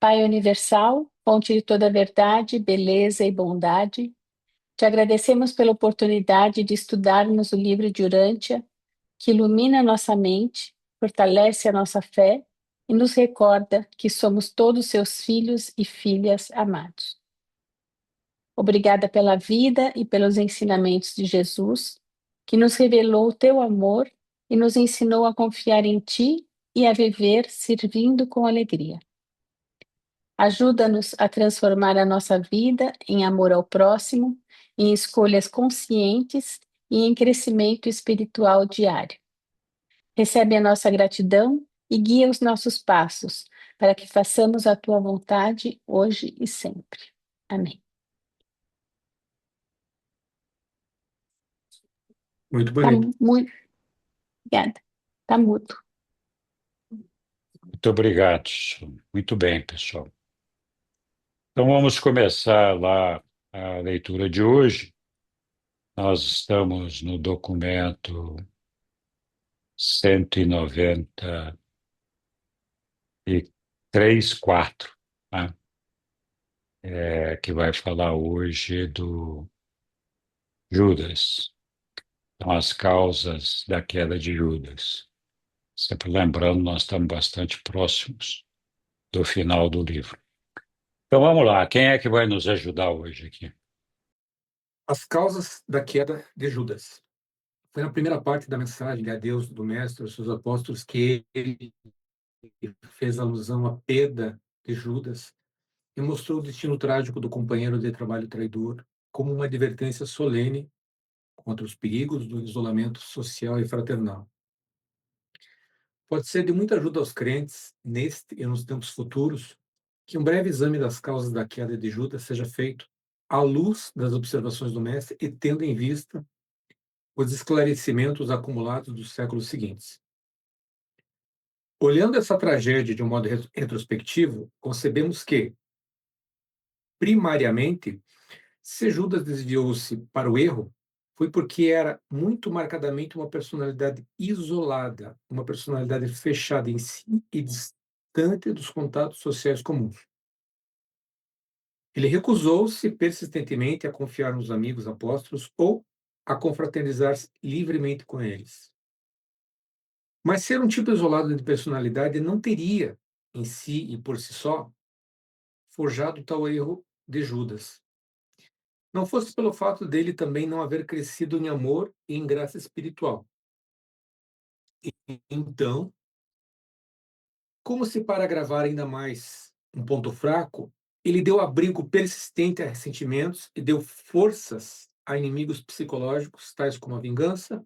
Pai universal, fonte de toda verdade, beleza e bondade, te agradecemos pela oportunidade de estudarmos o livro de Urântia, que ilumina nossa mente, fortalece a nossa fé e nos recorda que somos todos seus filhos e filhas amados. Obrigada pela vida e pelos ensinamentos de Jesus, que nos revelou o teu amor e nos ensinou a confiar em ti e a viver servindo com alegria. Ajuda-nos a transformar a nossa vida em amor ao próximo, em escolhas conscientes e em crescimento espiritual diário. Recebe a nossa gratidão e guia os nossos passos, para que façamos a tua vontade hoje e sempre. Amém. Muito Tá bonito. muito obrigada. Tá mudo. Muito obrigado. Muito bem, pessoal. Então vamos começar lá a leitura de hoje. Nós estamos no documento 193/4, né? Que vai falar hoje do Judas. Então, as causas da queda de Judas. Sempre lembrando, nós estamos bastante próximos do final do livro. Então vamos lá, quem é que vai nos ajudar hoje aqui? As causas da queda de Judas. Foi na primeira parte da mensagem de adeus do Mestre aos seus apóstolos que ele fez alusão à perda de Judas e mostrou o destino trágico do companheiro de trabalho traidor como uma advertência solene contra os perigos do isolamento social e fraternal. Pode ser de muita ajuda aos crentes, neste e nos tempos futuros, que um breve exame das causas da queda de Judas seja feito à luz das observações do Mestre e tendo em vista os esclarecimentos acumulados dos séculos seguintes. Olhando essa tragédia de um modo retrospectivo, concebemos que, primariamente, se Judas desviou-se para o erro, foi porque era muito marcadamente uma personalidade isolada, uma personalidade fechada em si e distante dos contatos sociais comuns. Ele recusou-se persistentemente a confiar nos amigos apóstolos ou a confraternizar-se livremente com eles. Mas ser um tipo isolado de personalidade não teria, em si e por si só, forjado tal erro de Judas. Não fosse pelo fato dele também não haver crescido em amor e em graça espiritual. Então, como se para agravar ainda mais um ponto fraco, ele deu abrigo persistente a ressentimentos e deu forças a inimigos psicológicos, tais como a vingança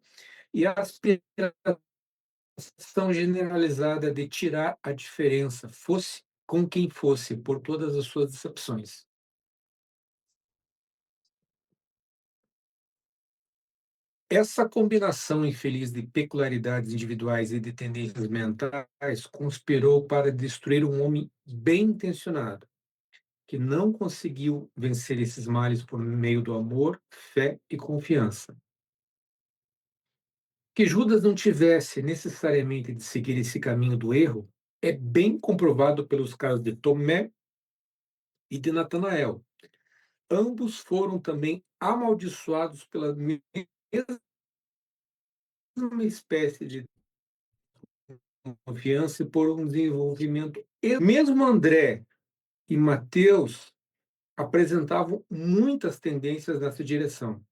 e a aspiração generalizada de tirar a diferença, fosse com quem fosse, por todas as suas decepções. Essa combinação infeliz de peculiaridades individuais e de tendências mentais conspirou para destruir um homem bem intencionado, que não conseguiu vencer esses males por meio do amor, fé e confiança. Que Judas não tivesse necessariamente de seguir esse caminho do erro é bem comprovado pelos casos de Tomé e de Natanael. Ambos foram também amaldiçoados pela mesma espécie de confiança e por um desenvolvimento. Mesmo André e Mateus apresentavam muitas tendências nessa direção.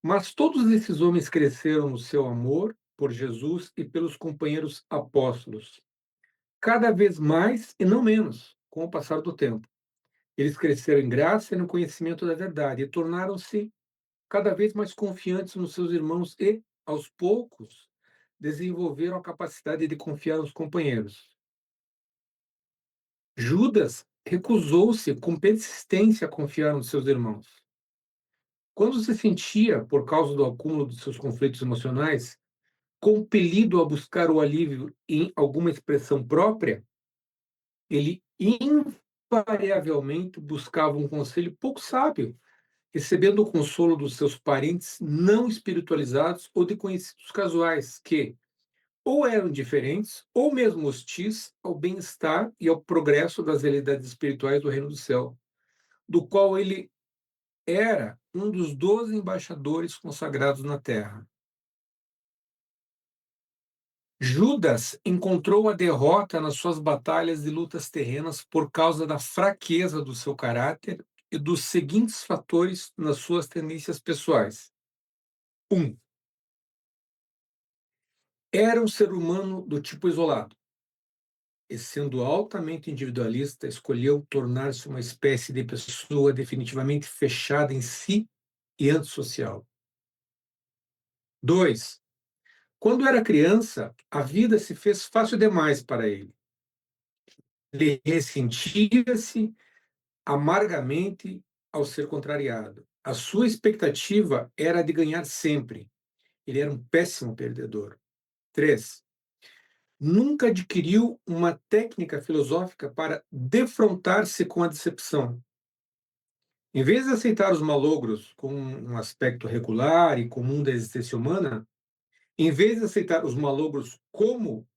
Mas todos esses homens cresceram no seu amor por Jesus e pelos companheiros apóstolos, cada vez mais e não menos, com o passar do tempo. Eles cresceram em graça e no conhecimento da verdade e tornaram-se cada vez mais confiantes nos seus irmãos e, aos poucos, desenvolveram a capacidade de confiar nos companheiros. Judas recusou-se com persistência a confiar nos seus irmãos. Quando se sentia, por causa do acúmulo de seus conflitos emocionais, compelido a buscar o alívio em alguma expressão própria, ele invariavelmente buscava um conselho pouco sábio, recebendo o consolo dos seus parentes não espiritualizados ou de conhecidos casuais que ou eram indiferentes ou mesmo hostis ao bem-estar e ao progresso das realidades espirituais do reino do céu, do qual ele era um dos 12 embaixadores consagrados na terra. Judas encontrou a derrota nas suas batalhas e lutas terrenas por causa da fraqueza do seu caráter e dos seguintes fatores nas suas tendências pessoais. 1. Era um ser humano do tipo isolado, e sendo altamente individualista, escolheu tornar-se uma espécie de pessoa definitivamente fechada em si e antissocial. 2. Quando era criança, a vida se fez fácil demais para ele. Ele ressentia-se amargamente ao ser contrariado. A sua expectativa era de ganhar sempre. Ele era um péssimo perdedor. 3. Nunca adquiriu uma técnica filosófica para defrontar-se com a decepção. Em vez de aceitar os malogros como um aspecto regular e comum da existência humana, em vez de aceitar os malogros como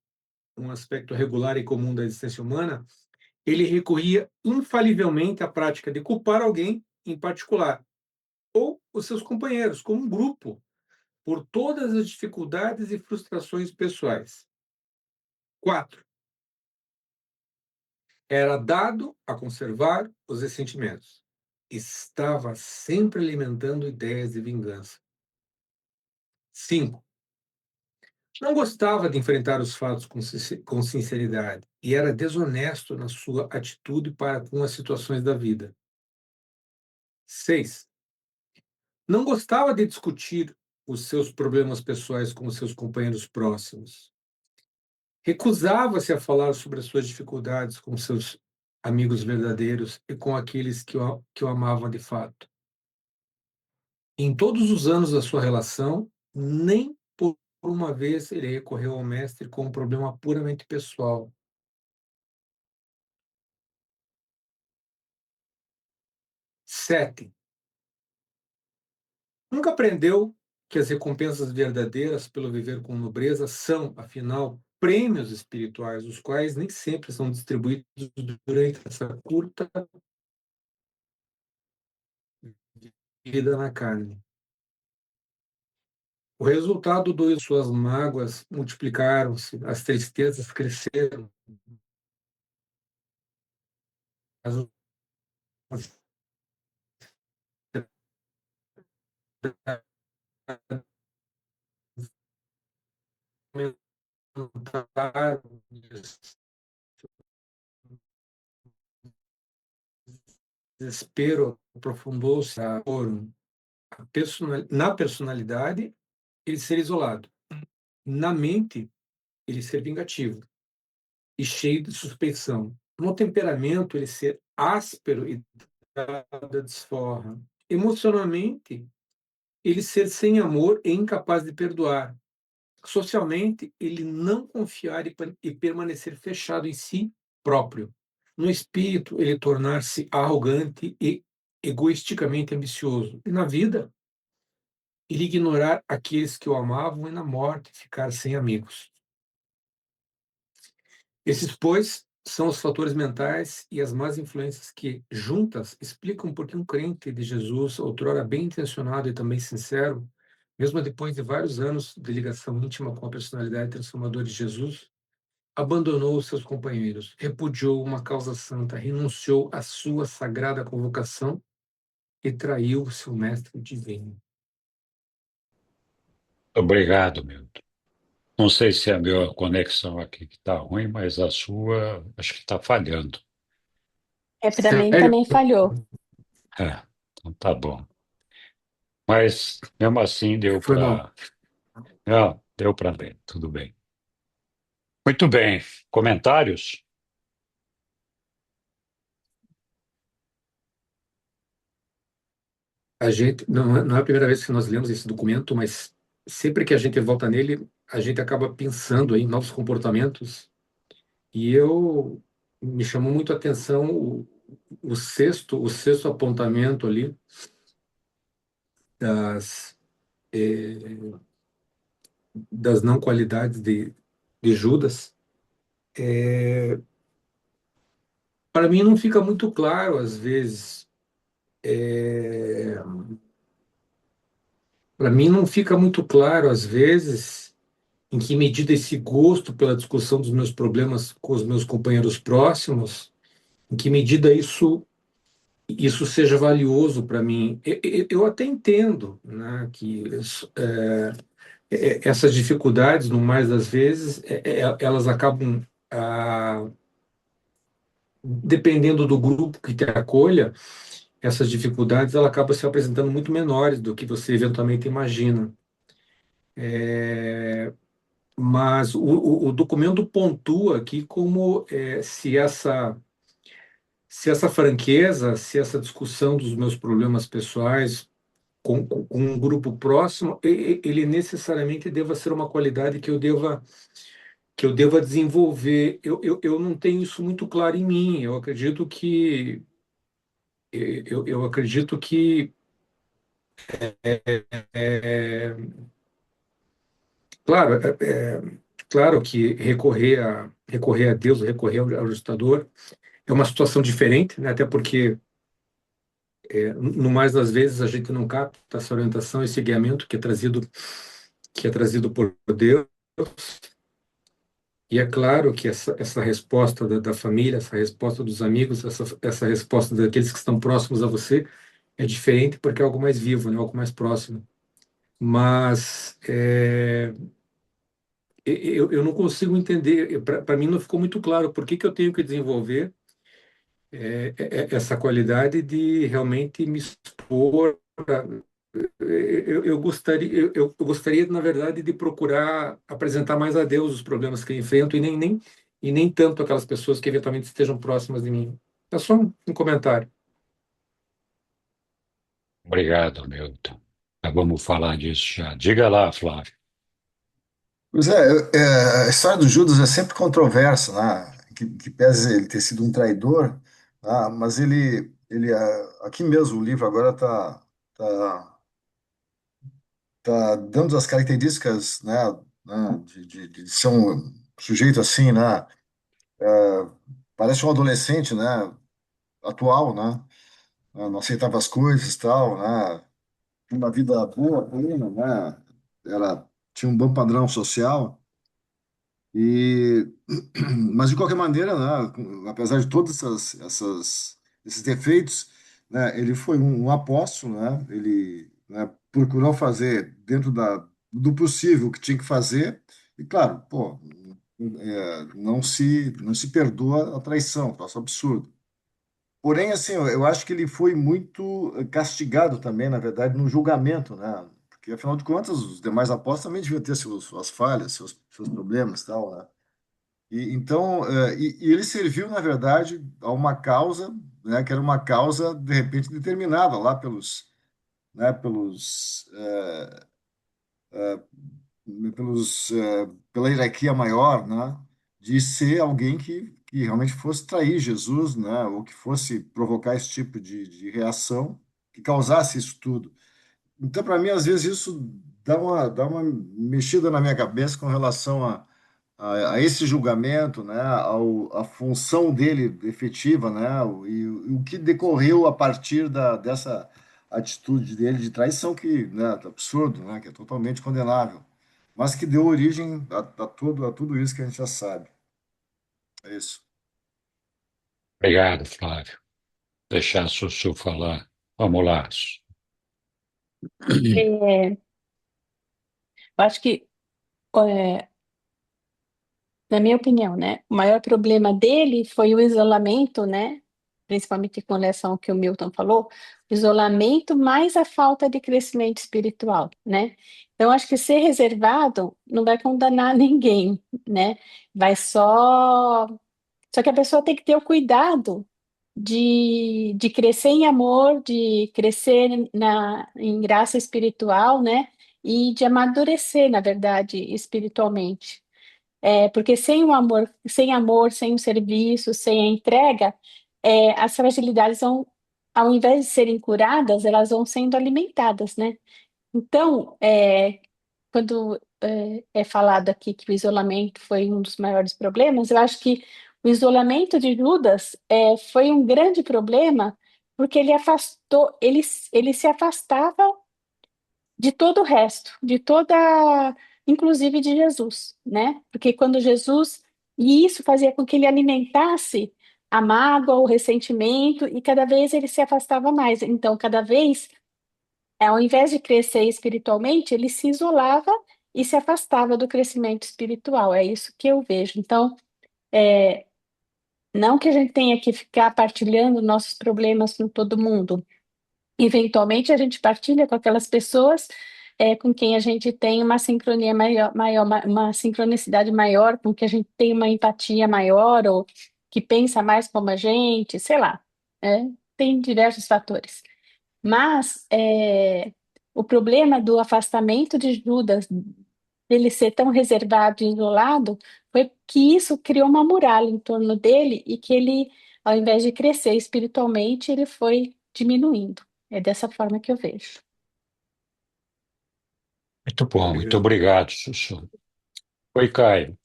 um aspecto regular e comum da existência humana, ele recorria infalivelmente à prática de culpar alguém em particular, ou os seus companheiros, como um grupo, por todas as dificuldades e frustrações pessoais. 4. Era dado a conservar os ressentimentos. Estava sempre alimentando ideias de vingança. 5. Não gostava de enfrentar os fatos com sinceridade e era desonesto na sua atitude para com as situações da vida. 6. Não gostava de discutir os seus problemas pessoais com os seus companheiros próximos. Recusava-se a falar sobre as suas dificuldades com seus amigos verdadeiros e com aqueles que o amavam de fato. Em todos os anos da sua relação, nem por uma vez ele recorreu ao mestre com um problema puramente pessoal. 7. Nunca aprendeu que as recompensas verdadeiras pelo viver com nobreza são, afinal, prêmios espirituais, os quais nem sempre são distribuídos durante essa curta vida na carne. O resultado das suas mágoas multiplicaram-se, as tristezas cresceram, as aumentaram, o desespero aprofundou-se na personalidade, ele ser isolado, na mente, ele ser vingativo e cheio de suspeição. No temperamento, ele ser áspero e da desforra. Emocionalmente, ele ser sem amor e incapaz de perdoar. Socialmente, ele não confiar e permanecer fechado em si próprio. No espírito, ele tornar-se arrogante e egoisticamente ambicioso. E na vida, ele ignorar aqueles que o amavam e na morte ficar sem amigos. Esses, pois, são os fatores mentais e as más influências que, juntas, explicam por que um crente de Jesus, outrora bem intencionado e também sincero, mesmo depois de vários anos de ligação íntima com a personalidade transformadora de Jesus, abandonou os seus companheiros, repudiou uma causa santa, renunciou à sua sagrada convocação e traiu o seu mestre divino. Obrigado, Milton. Não sei se é a minha conexão aqui que está ruim, mas a sua acho que está falhando. Para mim Sério? também falhou. Então tá bom. Mas mesmo assim deu Foi mal. para. Não, deu para ler, tudo bem. Muito bem. Comentários? A gente não é a primeira vez que nós lemos esse documento, mas sempre que a gente volta nele, a gente acaba pensando em novos comportamentos. E me chamou muito a atenção o sexto apontamento ali das, das não qualidades de Judas, para mim não fica muito claro às vezes. Para mim não fica muito claro às vezes em que medida esse gosto pela discussão dos meus problemas com os meus companheiros próximos, em que medida isso seja valioso para mim. Eu até entendo, né, que essas dificuldades, no mais das vezes, elas acabam, dependendo do grupo que te acolha, essas dificuldades ela acaba se apresentando muito menores do que você eventualmente imagina. Mas o documento pontua aqui como se essa franqueza, se essa discussão dos meus problemas pessoais com um grupo próximo, ele necessariamente deva ser uma qualidade que eu deva desenvolver. Eu não tenho isso muito claro em mim. Eu acredito que é, claro, claro que recorrer a Deus, recorrer ao ajustador é uma situação diferente, né? Até porque no mais das vezes a gente não capta essa orientação, esse guiamento que é trazido por Deus. E é claro que essa resposta da família, essa resposta dos amigos, essa resposta daqueles que estão próximos a você é diferente porque é algo mais vivo, né? Algo mais próximo. Mas eu não consigo entender, para mim não ficou muito claro por que que eu tenho que desenvolver essa qualidade de realmente me expor. Eu gostaria, na verdade, de procurar apresentar mais a Deus os problemas que eu enfrento e nem tanto aquelas pessoas que eventualmente estejam próximas de mim. É só um comentário. Obrigado, Milton. Já vamos falar disso já. Diga lá, Flávio. Pois é, a história do Judas é sempre controversa, né? Que pese ele ter sido um traidor, mas ele aqui mesmo o livro agora tá dando as características, né, de ser um sujeito assim, né? Parece um adolescente, né? Atual, né? Não aceitava as coisas, tal, né? Uma vida boa, plena, né? Tinha um bom padrão social. E, mas de qualquer maneira, né, apesar de todos esses defeitos, né, ele foi um apóstolo, né, ele, né, procurou fazer dentro do possível o que tinha que fazer, e claro, pô, não se perdoa a traição, troço absurdo. Porém, assim, eu acho que ele foi muito castigado também, na verdade, no julgamento, né, porque afinal de contas os demais apóstolos também deviam ter suas falhas, seus problemas, tal, né. Então, e ele serviu, na verdade, a uma causa, né, que era uma causa, de repente, determinada lá pela hierarquia maior, né, de ser alguém que realmente fosse trair Jesus, né, ou que fosse provocar esse tipo de reação, que causasse isso tudo. Então, para mim, às vezes, isso dá uma mexida na minha cabeça com relação a esse julgamento, né, à função dele efetiva, né, e o que decorreu a partir dessa atitude dele de traição que, né, é absurdo, né, que é totalmente condenável, mas que deu origem a tudo isso que a gente já sabe. É isso. Obrigado, Flávio. Deixar a Sussu falar. Vamos lá. É, eu acho que, é, na minha opinião, né, o maior problema dele foi o isolamento, né, principalmente com relação ao que o Milton falou, o isolamento mais a falta de crescimento espiritual, né? Então, acho que ser reservado não vai condenar ninguém, né? Vai só que a pessoa tem que ter o cuidado de crescer em amor, de crescer em graça espiritual, né? E de amadurecer, na verdade, espiritualmente. Porque sem o amor, sem o serviço, sem a entrega, as fragilidades vão, ao invés de serem curadas, elas vão sendo alimentadas, né? Então, quando é falado aqui que o isolamento foi um dos maiores problemas, eu acho que o isolamento de Judas foi um grande problema, porque ele se afastava de todo o resto, inclusive de Jesus, né? Porque quando Jesus, e isso fazia com que ele alimentasse a mágoa, o ressentimento, e cada vez ele se afastava mais. Então, cada vez, ao invés de crescer espiritualmente, ele se isolava e se afastava do crescimento espiritual. É isso que eu vejo. Então, não que a gente tenha que ficar partilhando nossos problemas com todo mundo. Eventualmente, a gente partilha com aquelas pessoas com quem a gente tem uma sincronia maior, uma sincronicidade maior, com que a gente tem uma empatia maior, ou que pensa mais como a gente, sei lá, tem diversos fatores. Mas o problema do afastamento de Judas, dele ser tão reservado e isolado, foi que isso criou uma muralha em torno dele e que ele, ao invés de crescer espiritualmente, ele foi diminuindo. É dessa forma que eu vejo. Muito bom, muito Legal. obrigado, Sussu. Oi, Caio.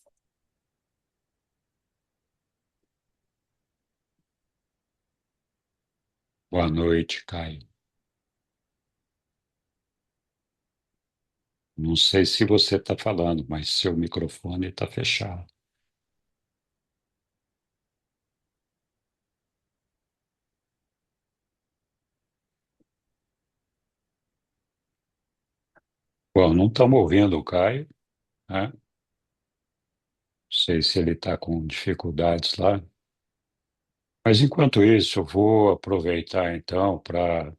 Boa noite, Caio. Não sei se você está falando, mas seu microfone está fechado. Bom, não estamos ouvindo o Caio, né? Não sei se ele está com dificuldades lá. Mas enquanto isso, eu vou aproveitar então para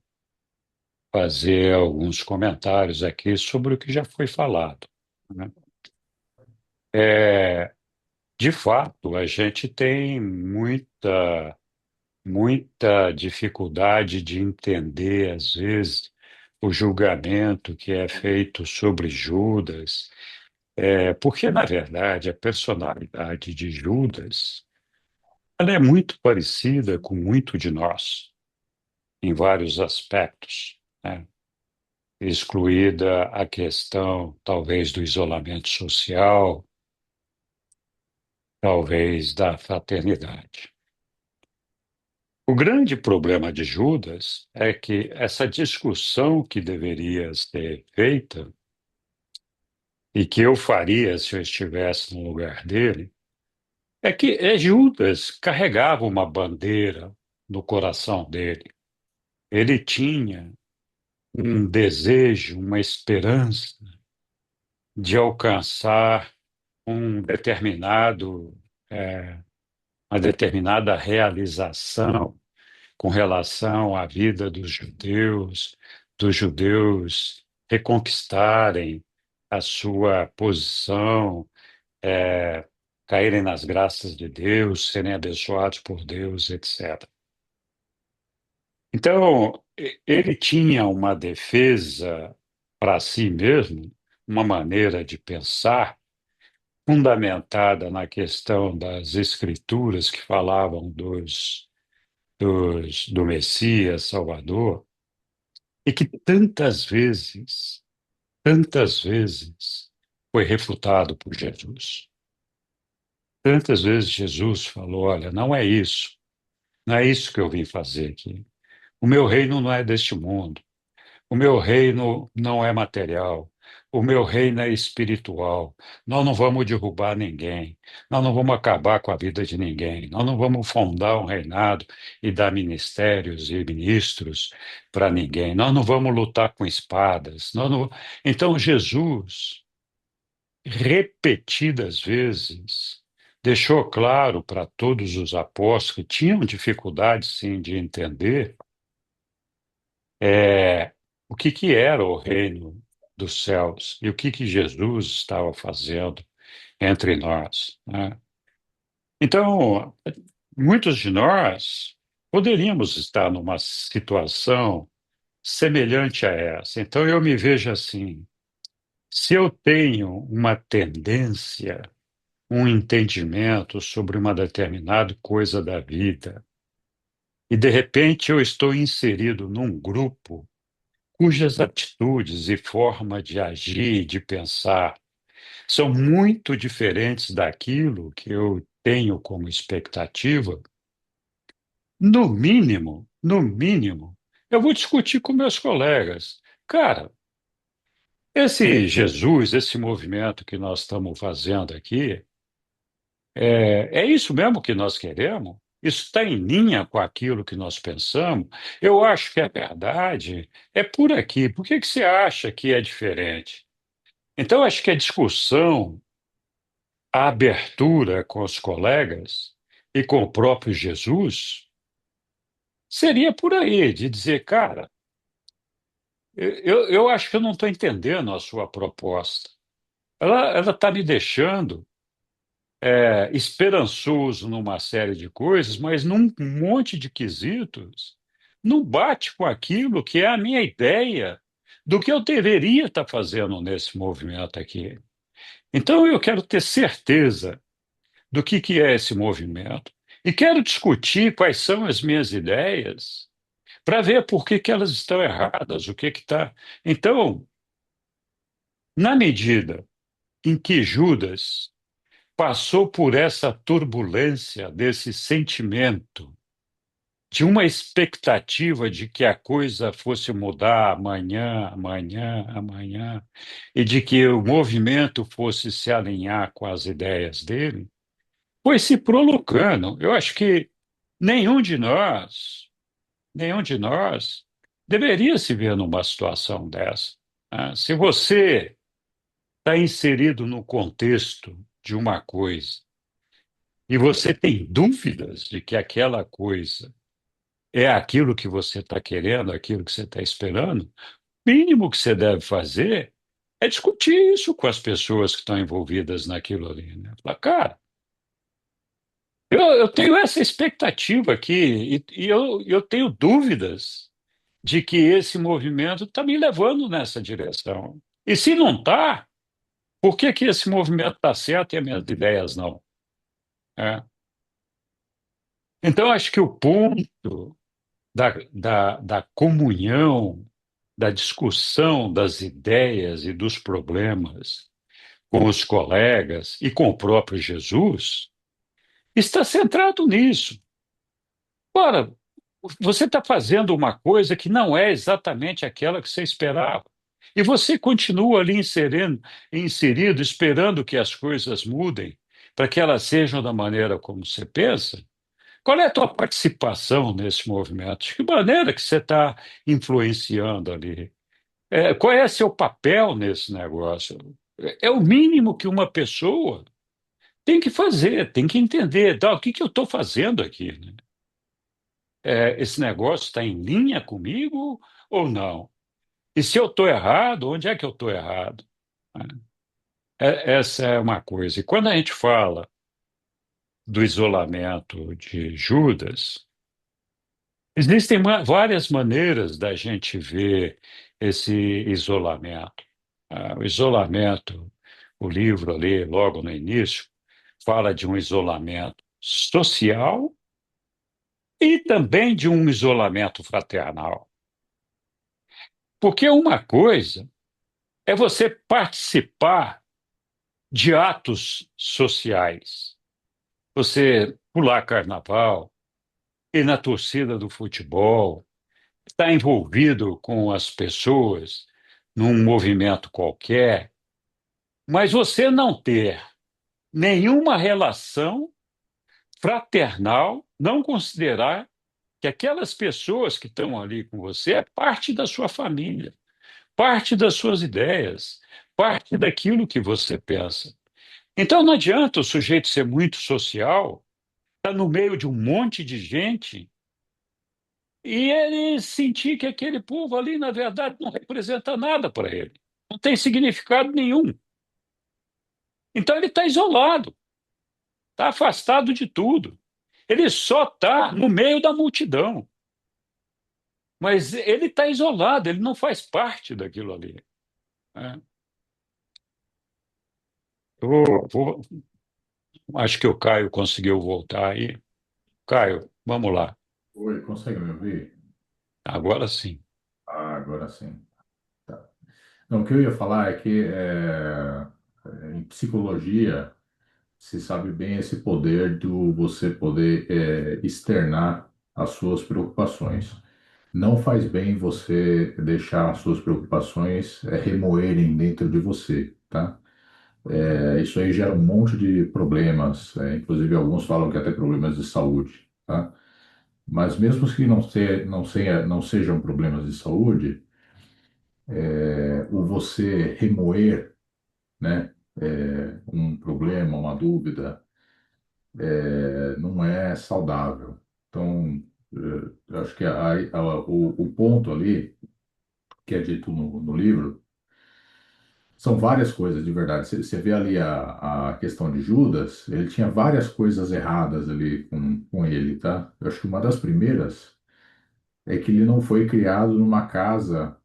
fazer alguns comentários aqui sobre o que já foi falado, né? É, de fato, a gente tem muita dificuldade de entender, às vezes, o julgamento que é feito sobre Judas, porque, na verdade, a personalidade de Judas, ela é muito parecida com muito de nós, em vários aspectos, né? Excluída a questão, talvez, do isolamento social, talvez da fraternidade. O grande problema de Judas é que essa discussão que deveria ser feita, e que eu faria se eu estivesse no lugar dele, é que Judas carregava uma bandeira no coração dele. Ele tinha um desejo, uma esperança de alcançar um determinado, é, uma determinada realização com relação à vida dos judeus reconquistarem a sua posição, é, caírem nas graças de Deus, serem abençoados por Deus, etc. Então, ele tinha uma defesa para si mesmo, uma maneira de pensar fundamentada na questão das escrituras que falavam do Messias Salvador, e que tantas vezes foi refutado por Jesus. Tantas vezes Jesus falou: olha, não é isso que eu vim fazer aqui. O meu reino não é deste mundo. O meu reino não é material. O meu reino é espiritual. Nós não vamos derrubar ninguém. Nós não vamos acabar com a vida de ninguém. Nós não vamos fundar um reinado e dar ministérios e ministros para ninguém. Nós não vamos lutar com espadas. Então, Jesus, repetidas vezes, deixou claro para todos os apóstolos que tinham dificuldade, sim, de entender é, o que era o reino dos céus e o que Jesus estava fazendo entre nós, né? Então, muitos de nós poderíamos estar numa situação semelhante a essa. Então, eu me vejo assim: se eu tenho uma tendência, um entendimento sobre uma determinada coisa da vida, e de repente eu estou inserido num grupo cujas atitudes e forma de agir, de pensar, são muito diferentes daquilo que eu tenho como expectativa, no mínimo, eu vou discutir com meus colegas. Cara, esse Jesus, esse movimento que nós estamos fazendo aqui, é isso mesmo que nós queremos? Isso está em linha com aquilo que nós pensamos? Eu acho que é verdade. É por aqui. Por que que você acha que é diferente? Então, acho que a discussão, a abertura com os colegas e com o próprio Jesus seria por aí, de dizer, cara, eu acho que eu não estou entendendo a sua proposta. Ela está me deixando esperançoso numa série de coisas, mas num monte de quesitos não bate com aquilo que é a minha ideia do que eu deveria estar fazendo nesse movimento aqui. Então eu quero ter certeza do que é esse movimento e quero discutir quais são as minhas ideias para ver por que elas estão erradas, o que está. Então, na medida em que Judas passou por essa turbulência desse sentimento, de uma expectativa de que a coisa fosse mudar amanhã, amanhã, amanhã, e de que o movimento fosse se alinhar com as ideias dele, foi se prolongando. Eu acho que nenhum de nós, nenhum de nós deveria se ver numa situação dessa, né? Se você está inserido no contexto de uma coisa e você tem dúvidas de que aquela coisa é aquilo que você está querendo, aquilo que você está esperando, o mínimo que você deve fazer é discutir isso com as pessoas que estão envolvidas naquilo ali, né? Falar, cara, eu tenho essa expectativa aqui e eu tenho dúvidas de que esse movimento está me levando nessa direção. E se não está, por que que esse movimento está certo e as minhas ideias não? É. Então, acho que o ponto da comunhão, da discussão das ideias e dos problemas com os colegas e com o próprio Jesus está centrado nisso. Ora, você está fazendo uma coisa que não é exatamente aquela que você esperava. E você continua ali inserido, esperando que as coisas mudem, para que elas sejam da maneira como você pensa. Qual é a tua participação nesse movimento? De que maneira que você está influenciando ali? Qual é seu papel nesse negócio? É o mínimo que uma pessoa tem que fazer, tem que entender. Tá, o que que eu estou fazendo aqui, né? Esse negócio está em linha comigo ou não? E se eu estou errado, onde é que eu estou errado? Essa é uma coisa. E quando a gente fala do isolamento de Judas, existem várias maneiras da gente ver esse isolamento. O isolamento, o livro ali, logo no início, fala de um isolamento social e também de um isolamento fraternal. Porque uma coisa é você participar de atos sociais, você pular carnaval, ir na torcida do futebol, estar envolvido com as pessoas num movimento qualquer, mas você não ter nenhuma relação fraternal, não considerar que aquelas pessoas que estão ali com você é parte da sua família, parte das suas ideias, parte daquilo que você pensa. Então não adianta o sujeito ser muito social, estar no meio de um monte de gente e ele sentir que aquele povo ali, na verdade, não representa nada para ele, não tem significado nenhum. Então ele está isolado, está afastado de tudo. Ele só está no meio da multidão, mas ele está isolado, ele não faz parte daquilo ali, né? Acho que o Caio conseguiu voltar aí. Caio, vamos lá. Oi, consegue me ouvir? Agora sim. Ah, agora sim. Tá. Não, o que eu ia falar é que em psicologia se sabe bem esse poder do você poder externar as suas preocupações. Não faz bem você deixar as suas preocupações remoerem dentro de você, tá? Isso aí gera um monte de problemas, inclusive alguns falam que até problemas de saúde, tá? Mas mesmo que não sejam problemas de saúde, o você remoer, né, um problema, uma dúvida, não é saudável. Então, eu acho que o ponto ali, que é dito no livro, são várias coisas de verdade. Você vê ali a questão de Judas, ele tinha várias coisas erradas ali com ele, tá? Eu acho que uma das primeiras é que ele não foi criado numa casa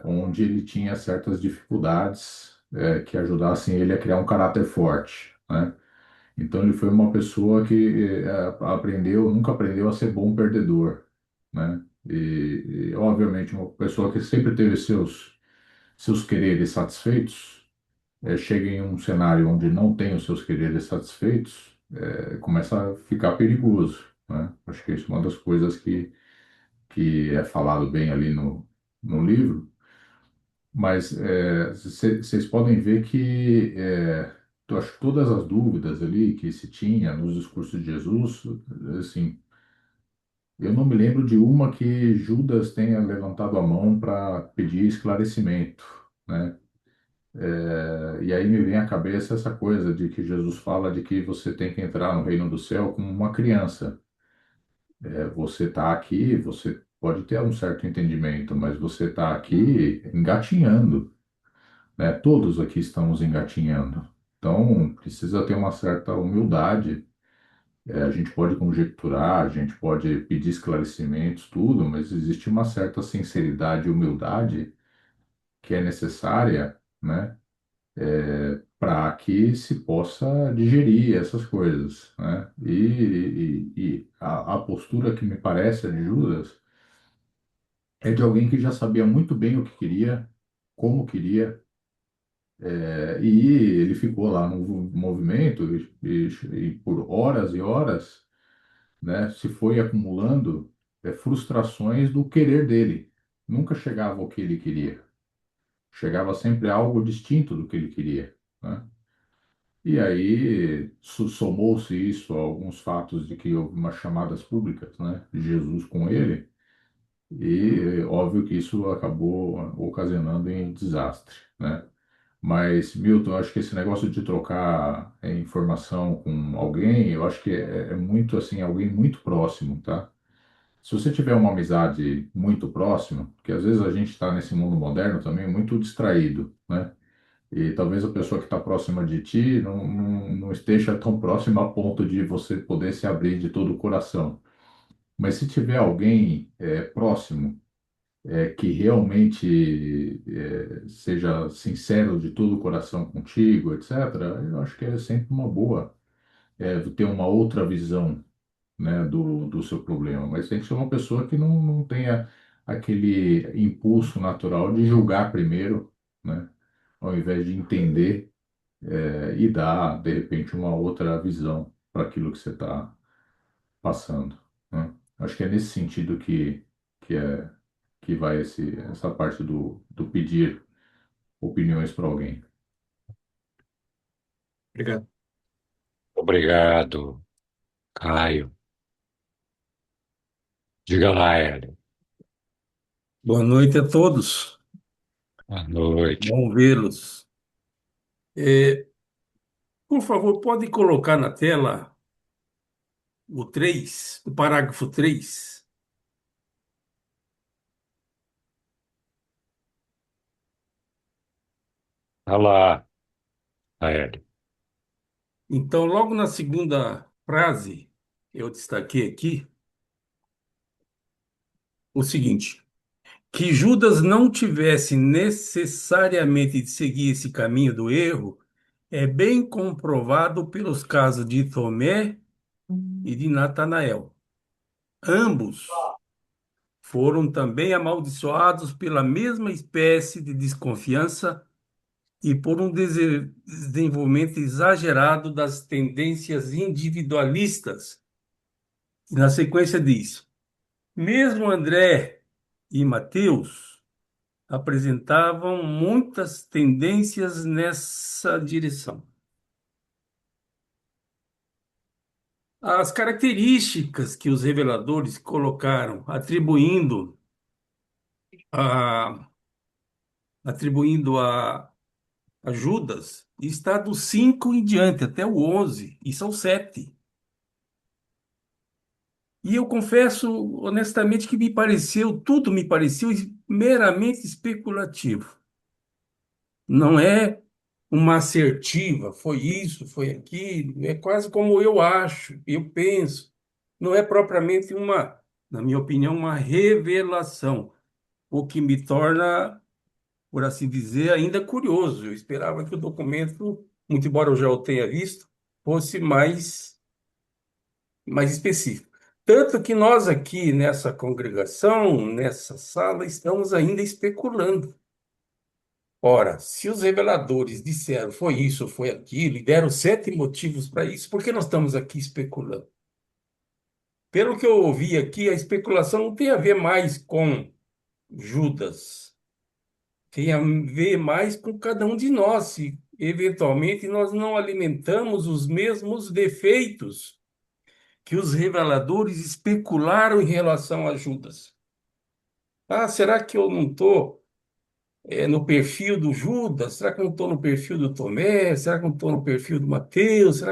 onde ele tinha certas dificuldades que ajudassem ele a criar um caráter forte, né? Então ele foi uma pessoa que nunca aprendeu a ser bom perdedor, né? Obviamente uma pessoa que sempre teve seus quereres satisfeitos, chega em um cenário onde não tem os seus quereres satisfeitos, começa a ficar perigoso, né? Acho que isso é uma das coisas que é falado bem ali no livro, mas vocês podem ver que eu acho que todas as dúvidas ali que se tinha nos discursos de Jesus, assim, eu não me lembro de uma que Judas tenha levantado a mão para pedir esclarecimento, né? E aí me vem à cabeça essa coisa de que Jesus fala de que você tem que entrar no reino do céu como uma criança. Você está aqui, você pode ter um certo entendimento, mas você está aqui engatinhando, né? Todos aqui estamos engatinhando. Então, precisa ter uma certa humildade. A gente pode conjecturar, a gente pode pedir esclarecimentos, tudo, mas existe uma certa sinceridade e humildade que é necessária, né? Para que se possa digerir essas coisas, né? E a postura que me parece a de Judas é de alguém que já sabia muito bem o que queria, como queria, e ele ficou lá no movimento e por horas e horas, né, se foi acumulando frustrações do querer dele. Nunca chegava ao que ele queria. Chegava sempre a algo distinto do que ele queria, né? E aí somou-se isso a alguns fatos de que houve umas chamadas públicas, né, de Jesus com ele, e óbvio que isso acabou ocasionando em desastre, né? Mas, Milton, eu acho que esse negócio de trocar informação com alguém, eu acho que é muito assim, alguém muito próximo, tá? Se você tiver uma amizade muito próxima, porque às vezes a gente está nesse mundo moderno também muito distraído, né? E talvez a pessoa que está próxima de ti não esteja tão próxima a ponto de você poder se abrir de todo o coração. Mas se tiver alguém próximo, que realmente seja sincero de todo o coração contigo, etc., eu acho que é sempre uma boa ter uma outra visão, né, do seu problema. Mas tem que ser uma pessoa que não tenha aquele impulso natural de julgar primeiro, né, ao invés de entender e dar, de repente, uma outra visão para aquilo que você está passando, né? Acho que é nesse sentido que, é, que vai essa parte do pedir opiniões para alguém. Obrigado. Obrigado, Caio. Diga lá, Hélio. Boa noite a todos. Boa noite. Bom vê-los. É, por favor, pode colocar na tela o 3, o parágrafo 3. Olha lá, Hélio. Então, logo na segunda frase, eu destaquei aqui o seguinte: que Judas não tivesse necessariamente de seguir esse caminho do erro é bem comprovado pelos casos de Tomé e de Natanael. Ambos foram também amaldiçoados pela mesma espécie de desconfiança e por um desenvolvimento exagerado das tendências individualistas. E na sequência diz: mesmo André e Mateus apresentavam muitas tendências nessa direção. As características que os reveladores colocaram, a, atribuindo a Judas, está do 5 em diante, até o 11, e são 7. E eu confesso honestamente que tudo me pareceu meramente especulativo. Não é uma assertiva, foi isso, foi aquilo, é quase como eu acho, eu penso. Não é propriamente na minha opinião, uma revelação, o que me torna, por assim dizer, ainda curioso. Eu esperava que o documento, muito embora eu já o tenha visto, fosse mais específico. Tanto que nós aqui nessa congregação, nessa sala, estamos ainda especulando. Ora, se os reveladores disseram foi isso, foi aquilo, e deram 7 motivos para isso, por que nós estamos aqui especulando? Pelo que eu ouvi aqui, a especulação não tem a ver mais com Judas, tem a ver mais com cada um de nós, se eventualmente nós não alimentamos os mesmos defeitos que os reveladores especularam em relação a Judas. Ah, será que eu não estou no perfil do Judas? Será que eu não estou no perfil do Tomé? Será que eu não estou no perfil do Mateus?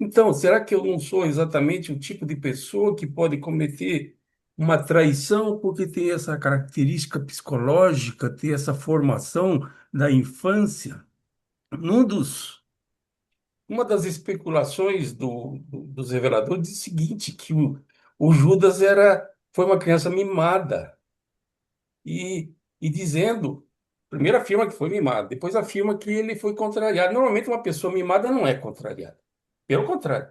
Então, será que eu não sou exatamente o tipo de pessoa que pode cometer uma traição porque tem essa característica psicológica, tem essa formação da infância? Num dos Uma das especulações dos reveladores diz o seguinte, que o Judas foi uma criança mimada e dizendo, primeiro afirma que foi mimado, depois afirma que ele foi contrariado. Normalmente uma pessoa mimada não é contrariada. Pelo contrário,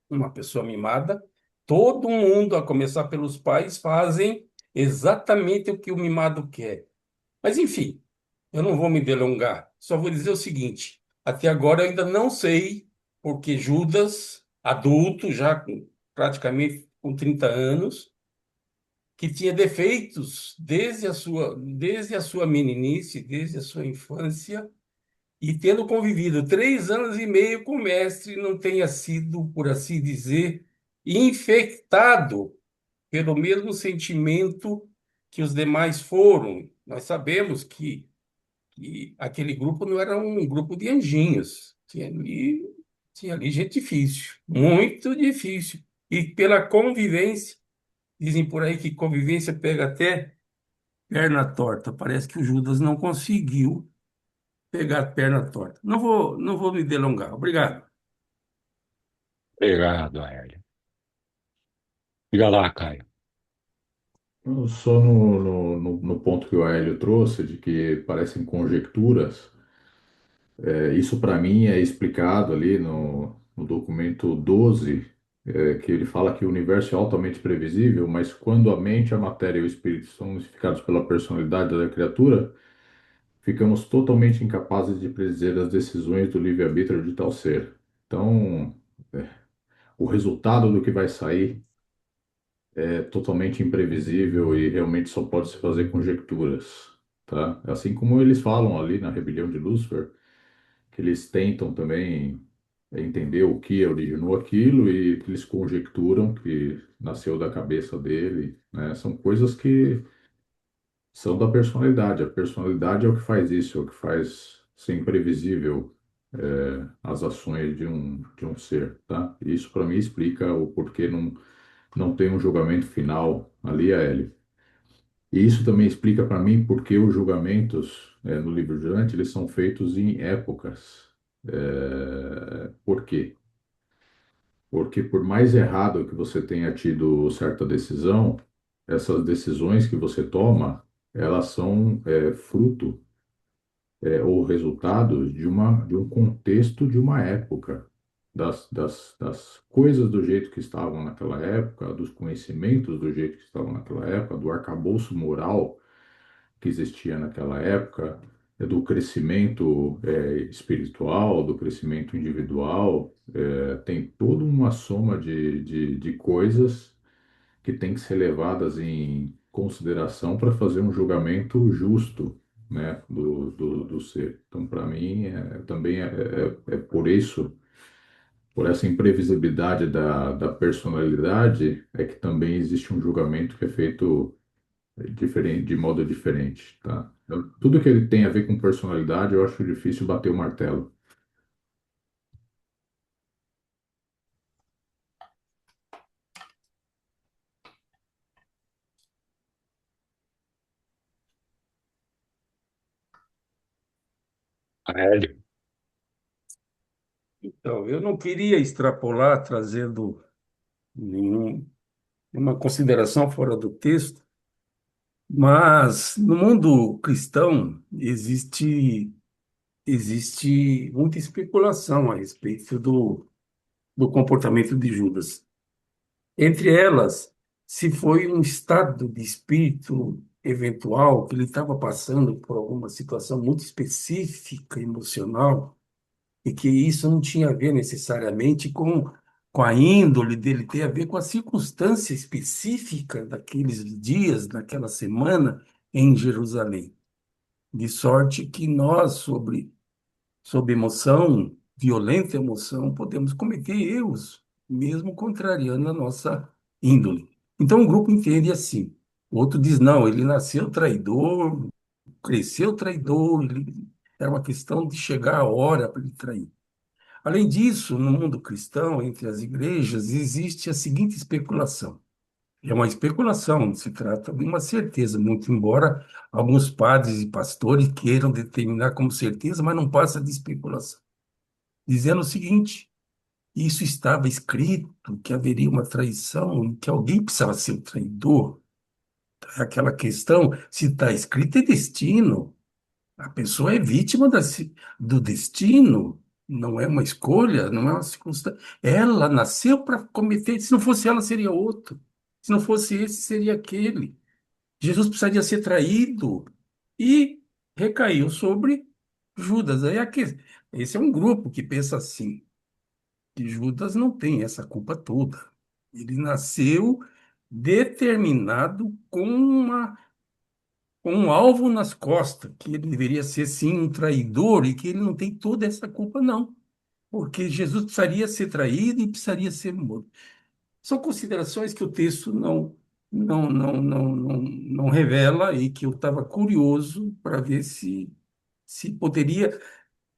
uma pessoa mimada, todo mundo, a começar pelos pais, fazem exatamente o que o mimado quer. Mas enfim, eu não vou me delongar, só vou dizer o seguinte: até agora eu ainda não sei porque Judas, adulto, praticamente com 30 anos, que tinha defeitos desde a sua meninice, desde a sua infância, e tendo convivido 3 anos e meio com o mestre, não tenha sido, por assim dizer, infectado pelo mesmo sentimento que os demais foram. Nós sabemos que aquele grupo não era um grupo de anjinhos. Tinha ali gente difícil, muito difícil. E pela convivência, dizem por aí que convivência pega até perna torta. Parece que o Judas não conseguiu pegar perna torta. Não vou me delongar. Obrigado. Obrigado, Hélio. Diga lá, Caio. Só no ponto que o Aélio trouxe, de que parecem conjecturas, isso para mim é explicado ali no documento 12, que ele fala que o universo é altamente previsível, mas quando a mente, a matéria e o espírito são unificados pela personalidade da criatura, ficamos totalmente incapazes de predizer as decisões do livre-arbítrio de tal ser. Então, o resultado do que vai sair é totalmente imprevisível e realmente só pode se fazer conjecturas, tá? Assim como eles falam ali na Rebelião de Lúcifer, que eles tentam também entender o que originou aquilo e que eles conjecturam que nasceu da cabeça dele, né? São coisas que são da personalidade. A personalidade é o que faz isso, é o que faz ser imprevisível, as ações de um ser, tá? Isso para mim explica o porquê não tem um julgamento final ali, Hélio. E isso também explica para mim por que os julgamentos no livro de Dante eles são feitos em épocas. Por quê? Porque por mais errado que você tenha tido certa decisão, essas decisões que você toma, elas são fruto ou resultado de um contexto de uma época. das coisas do jeito que estavam naquela época, dos conhecimentos do jeito que estavam naquela época, do arcabouço moral que existia naquela época, do crescimento espiritual, do crescimento individual, tem toda uma soma de coisas que tem que ser levadas em consideração para fazer um julgamento justo, né, do ser. Então, para mim, também é por isso, por essa imprevisibilidade da personalidade, é que também existe um julgamento que é feito diferente, de modo diferente, tá? Então, tudo que ele tem a ver com personalidade, eu acho difícil bater o martelo. Hélio, Então, eu não queria extrapolar, trazendo nenhuma consideração fora do texto, mas no mundo cristão existe muita especulação a respeito do comportamento de Judas. Entre elas, se foi um estado de espírito eventual que ele estava passando por alguma situação muito específica, emocional, e que isso não tinha a ver necessariamente com a índole dele, tem a ver com a circunstância específica daqueles dias, daquela semana em Jerusalém. De sorte que nós, sob emoção, violenta emoção, podemos cometer erros, mesmo contrariando a nossa índole. Então, o grupo entende assim. O outro diz, não, ele nasceu traidor, cresceu traidor, era uma questão de chegar a hora para ele trair. Além disso, no mundo cristão, entre as igrejas, existe a seguinte especulação. É uma especulação, não se trata de uma certeza, muito embora alguns padres e pastores queiram determinar como certeza, mas não passa de especulação. Dizendo o seguinte: isso estava escrito que haveria uma traição e que alguém precisava ser o traidor. É aquela questão, se está escrito, é destino. A pessoa é vítima do destino, não é uma escolha, não é uma circunstância. Ela nasceu para cometer, se não fosse ela, seria outro. Se não fosse esse, seria aquele. Jesus precisaria ser traído e recaiu sobre Judas. Esse é um grupo que pensa assim, que Judas não tem essa culpa toda. Ele nasceu determinado com um alvo nas costas, que ele deveria ser sim um traidor e que ele não tem toda essa culpa, não. Porque Jesus precisaria ser traído e precisaria ser morto. São considerações que o texto não revela e que eu estava curioso para ver se poderia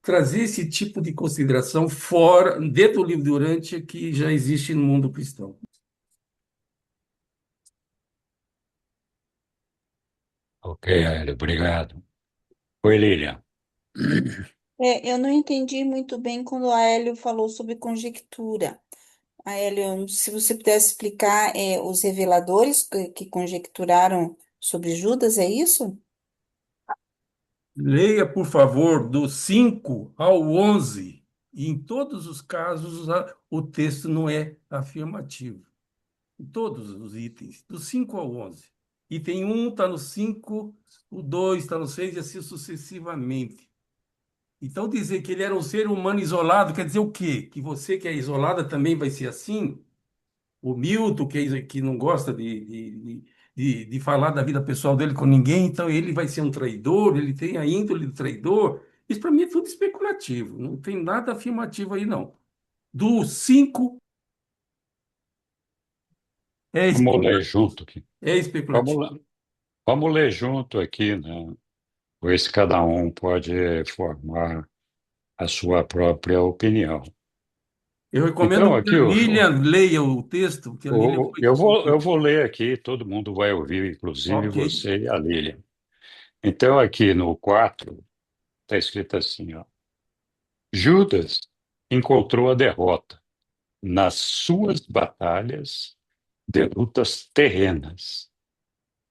trazer esse tipo de consideração fora, dentro do livro durante que já existe no mundo cristão. ok, Hélio, obrigado. Oi, Lilian. Eu não entendi muito bem quando a Hélio falou sobre conjectura. A Hélio, se você pudesse explicar, os reveladores que conjecturaram sobre Judas, é isso? Leia, por favor, do 5 ao 11. E em todos os casos, o texto não é afirmativo. Em todos os itens, do 5 ao 11. Item 1 está no 5, o 2 está no 6 e assim sucessivamente. Então, dizer que ele era um ser humano isolado quer dizer o quê? Que você que é isolada também vai ser assim? O Milton, que não gosta de falar da vida pessoal dele com ninguém, então ele vai ser um traidor, ele tem a índole do traidor. Isso para mim é tudo especulativo, não tem nada afirmativo aí, não. Do 5 é Vamos ler especulativo. junto aqui. É Vamos, especulativo. vamos ler junto aqui, né? Ver se cada um pode formar a sua própria opinião. Eu recomendo Então, que a aqui, Lilian leia o texto, que a Lilian foi eu discutir. vou ler aqui, todo mundo vai ouvir, inclusive Ok. você e a Lilian. Então, aqui no 4 está escrito assim, ó. Judas encontrou a derrota nas suas batalhas de lutas terrenas,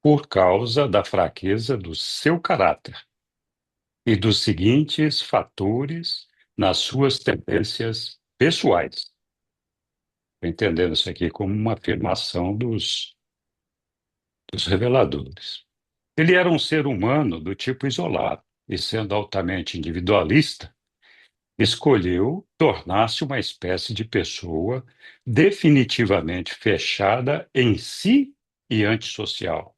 por causa da fraqueza do seu caráter e dos seguintes fatores nas suas tendências pessoais. Estou entendendo isso aqui como uma afirmação dos reveladores. Ele era um ser humano do tipo isolado e, sendo altamente individualista, escolheu tornar-se uma espécie de pessoa definitivamente fechada em si e antissocial.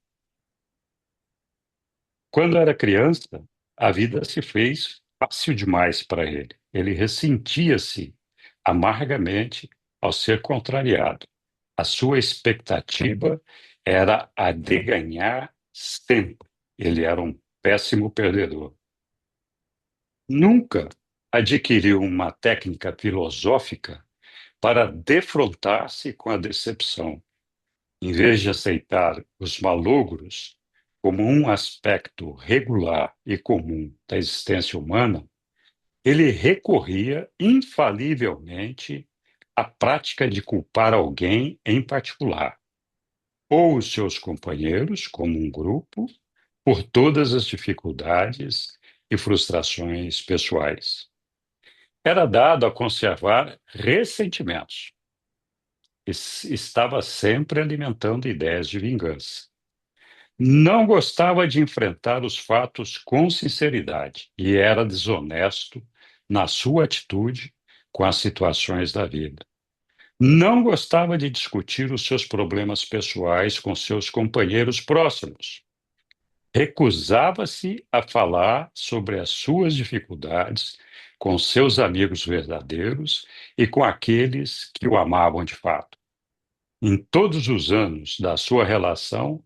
Quando era criança, a vida se fez fácil demais para ele. Ele ressentia-se amargamente ao ser contrariado. A sua expectativa era a de ganhar sempre. Ele era um péssimo perdedor. Nunca adquiriu uma técnica filosófica para defrontar-se com a decepção. Em vez de aceitar os malogros como um aspecto regular e comum da existência humana, ele recorria infalivelmente à prática de culpar alguém em particular, ou os seus companheiros, como um grupo, por todas as dificuldades e frustrações pessoais. Era dado a conservar ressentimentos. Estava sempre alimentando ideias de vingança. Não gostava de enfrentar os fatos com sinceridade e era desonesto na sua atitude com as situações da vida. Não gostava de discutir os seus problemas pessoais com seus companheiros próximos. Recusava-se a falar sobre as suas dificuldades com seus amigos verdadeiros e com aqueles que o amavam de fato. Em todos os anos da sua relação,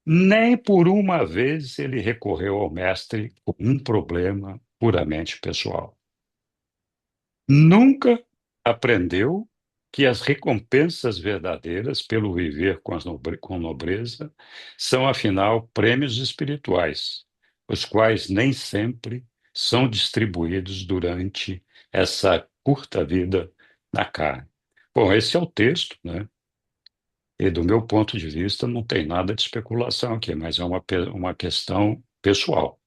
nem por uma vez ele recorreu ao mestre com um problema puramente pessoal. Nunca aprendeu que as recompensas verdadeiras pelo viver com nobreza são, afinal, prêmios espirituais, os quais nem sempre são distribuídos durante essa curta vida na carne. Bom, esse é o texto, né? E do meu ponto de vista, não tem nada de especulação aqui, mas é uma questão pessoal.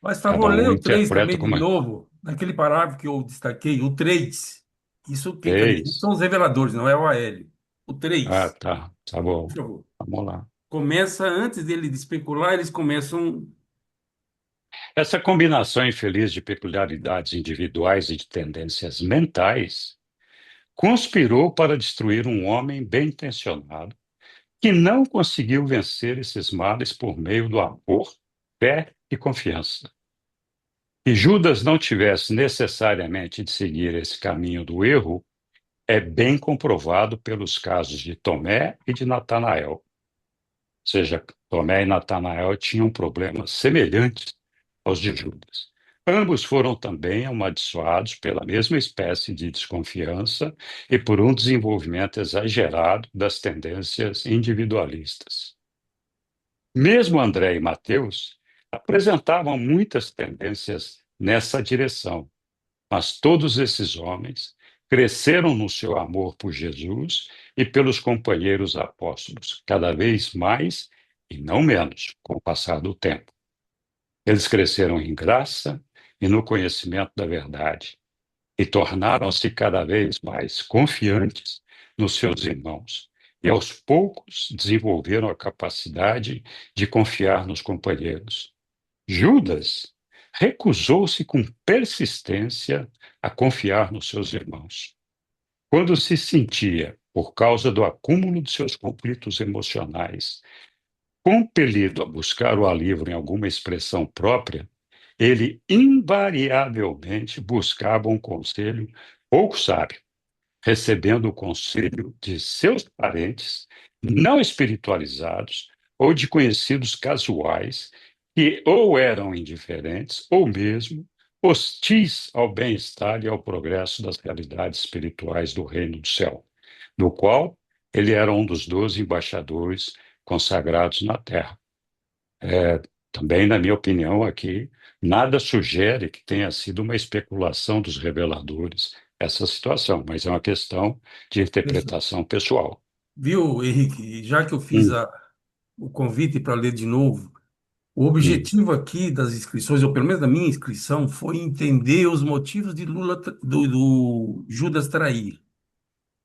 Mas, tá, vou Cada ler um o 3 interpreta também de como é. novo, naquele parágrafo que eu destaquei, o 3. Isso quem está dizendo Fez. são os reveladores, não é o Aélio. O Ah, 3, tá por bom. favor. Vamos lá. Começa, antes dele de especular, eles começam. Essa combinação infeliz de peculiaridades individuais e de tendências mentais conspirou para destruir um homem bem-intencionado que não conseguiu vencer esses males por meio do amor, fé e confiança. Que Judas não tivesse necessariamente de seguir esse caminho do erro é bem comprovado pelos casos de Tomé e de Natanael. Ou seja, Tomé e Natanael tinham problemas semelhantes aos de Judas. Ambos foram também amaldiçoados pela mesma espécie de desconfiança e por um desenvolvimento exagerado das tendências individualistas. Mesmo André e Mateus apresentavam muitas tendências nessa direção, mas todos esses homens cresceram no seu amor por Jesus e pelos companheiros apóstolos, cada vez mais e não menos, com o passar do tempo. Eles cresceram em graça e no conhecimento da verdade e tornaram-se cada vez mais confiantes nos seus irmãos. E aos poucos desenvolveram a capacidade de confiar nos companheiros. Judas recusou-se com persistência a confiar nos seus irmãos. Quando se sentia, por causa do acúmulo de seus conflitos emocionais, compelido a buscar o alívio em alguma expressão própria, ele invariavelmente buscava um conselho pouco sábio, recebendo o conselho de seus parentes não espiritualizados ou de conhecidos casuais que ou eram indiferentes ou mesmo hostis ao bem-estar e ao progresso das realidades espirituais do reino do céu, no qual ele era um dos 12 embaixadores consagrados na Terra. Também, na minha opinião, aqui, nada sugere que tenha sido uma especulação dos reveladores essa situação, mas é uma questão de interpretação pessoal. Viu, Henrique? Já que eu fiz Hum, o convite para ler de novo, O Hum. objetivo aqui das inscrições, ou pelo menos da minha inscrição, foi entender os motivos de do Judas trair.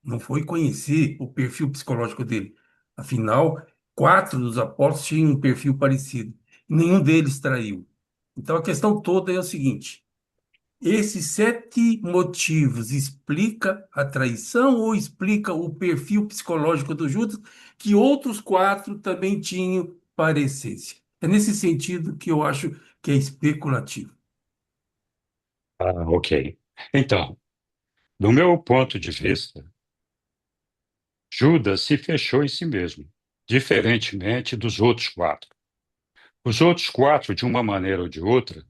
Não foi conhecer o perfil psicológico dele. Afinal, 4 dos apóstolos tinham um perfil parecido. Nenhum deles traiu. Então a questão toda é o seguinte: esses 7 motivos explica a traição ou explica o perfil psicológico do Judas, que outros 4 também tinham parecência? É nesse sentido que eu acho que é especulativo. Ok. Então, do meu ponto de vista, Judas se fechou em si mesmo, diferentemente dos outros 4. Os outros 4, de uma maneira ou de outra,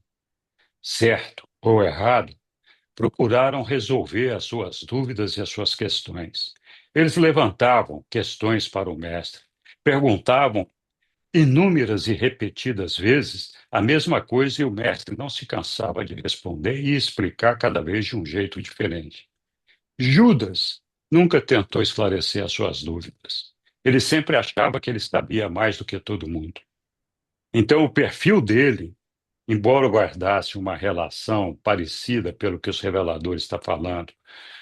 certo ou errado, procuraram resolver as suas dúvidas e as suas questões. Eles levantavam questões para o mestre, perguntavam inúmeras e repetidas vezes a mesma coisa e o mestre não se cansava de responder e explicar cada vez de um jeito diferente. Judas nunca tentou esclarecer as suas dúvidas. Ele sempre achava que ele sabia mais do que todo mundo. Então, o perfil dele, embora guardasse uma relação parecida, pelo que os reveladores estão falando,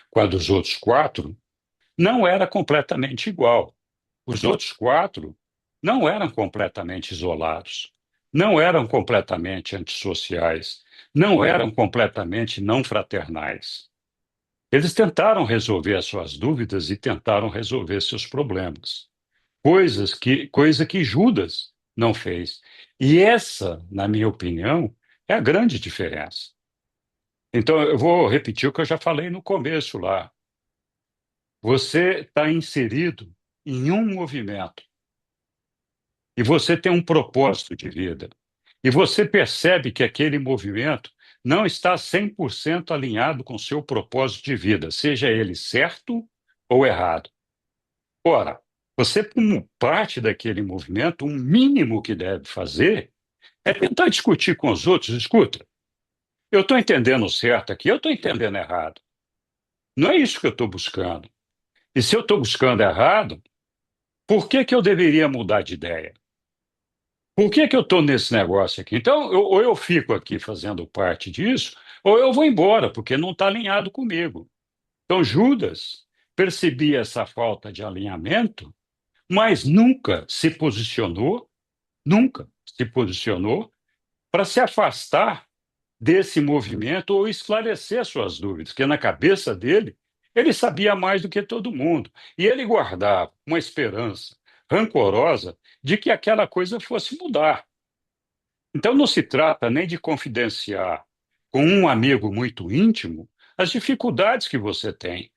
com a dos outros 4, não era completamente igual. Os outros 4 não eram completamente isolados, não eram completamente antissociais, não eram completamente não fraternais. Eles tentaram resolver as suas dúvidas e tentaram resolver seus problemas, coisa que Judas não fez. E essa, na minha opinião, é a grande diferença. Então, eu vou repetir o que eu já falei no começo lá. Você está inserido em um movimento e você tem um propósito de vida. E você percebe que aquele movimento não está 100% alinhado com o seu propósito de vida, seja ele certo ou errado. Ora, você, como parte daquele movimento, o mínimo que deve fazer é tentar discutir com os outros. Escuta, eu estou entendendo certo aqui, eu estou entendendo errado. Não é isso que eu estou buscando. E se eu estou buscando errado, por que que eu deveria mudar de ideia? Por que que eu estou nesse negócio aqui? Então, ou eu fico aqui fazendo parte disso, ou eu vou embora, porque não está alinhado comigo. Então, Judas percebia essa falta de alinhamento, mas nunca se posicionou para se afastar desse movimento ou esclarecer suas dúvidas, porque na cabeça dele, ele sabia mais do que todo mundo. E ele guardava uma esperança rancorosa de que aquela coisa fosse mudar. Então, não se trata nem de confidenciar com um amigo muito íntimo as dificuldades que você tem.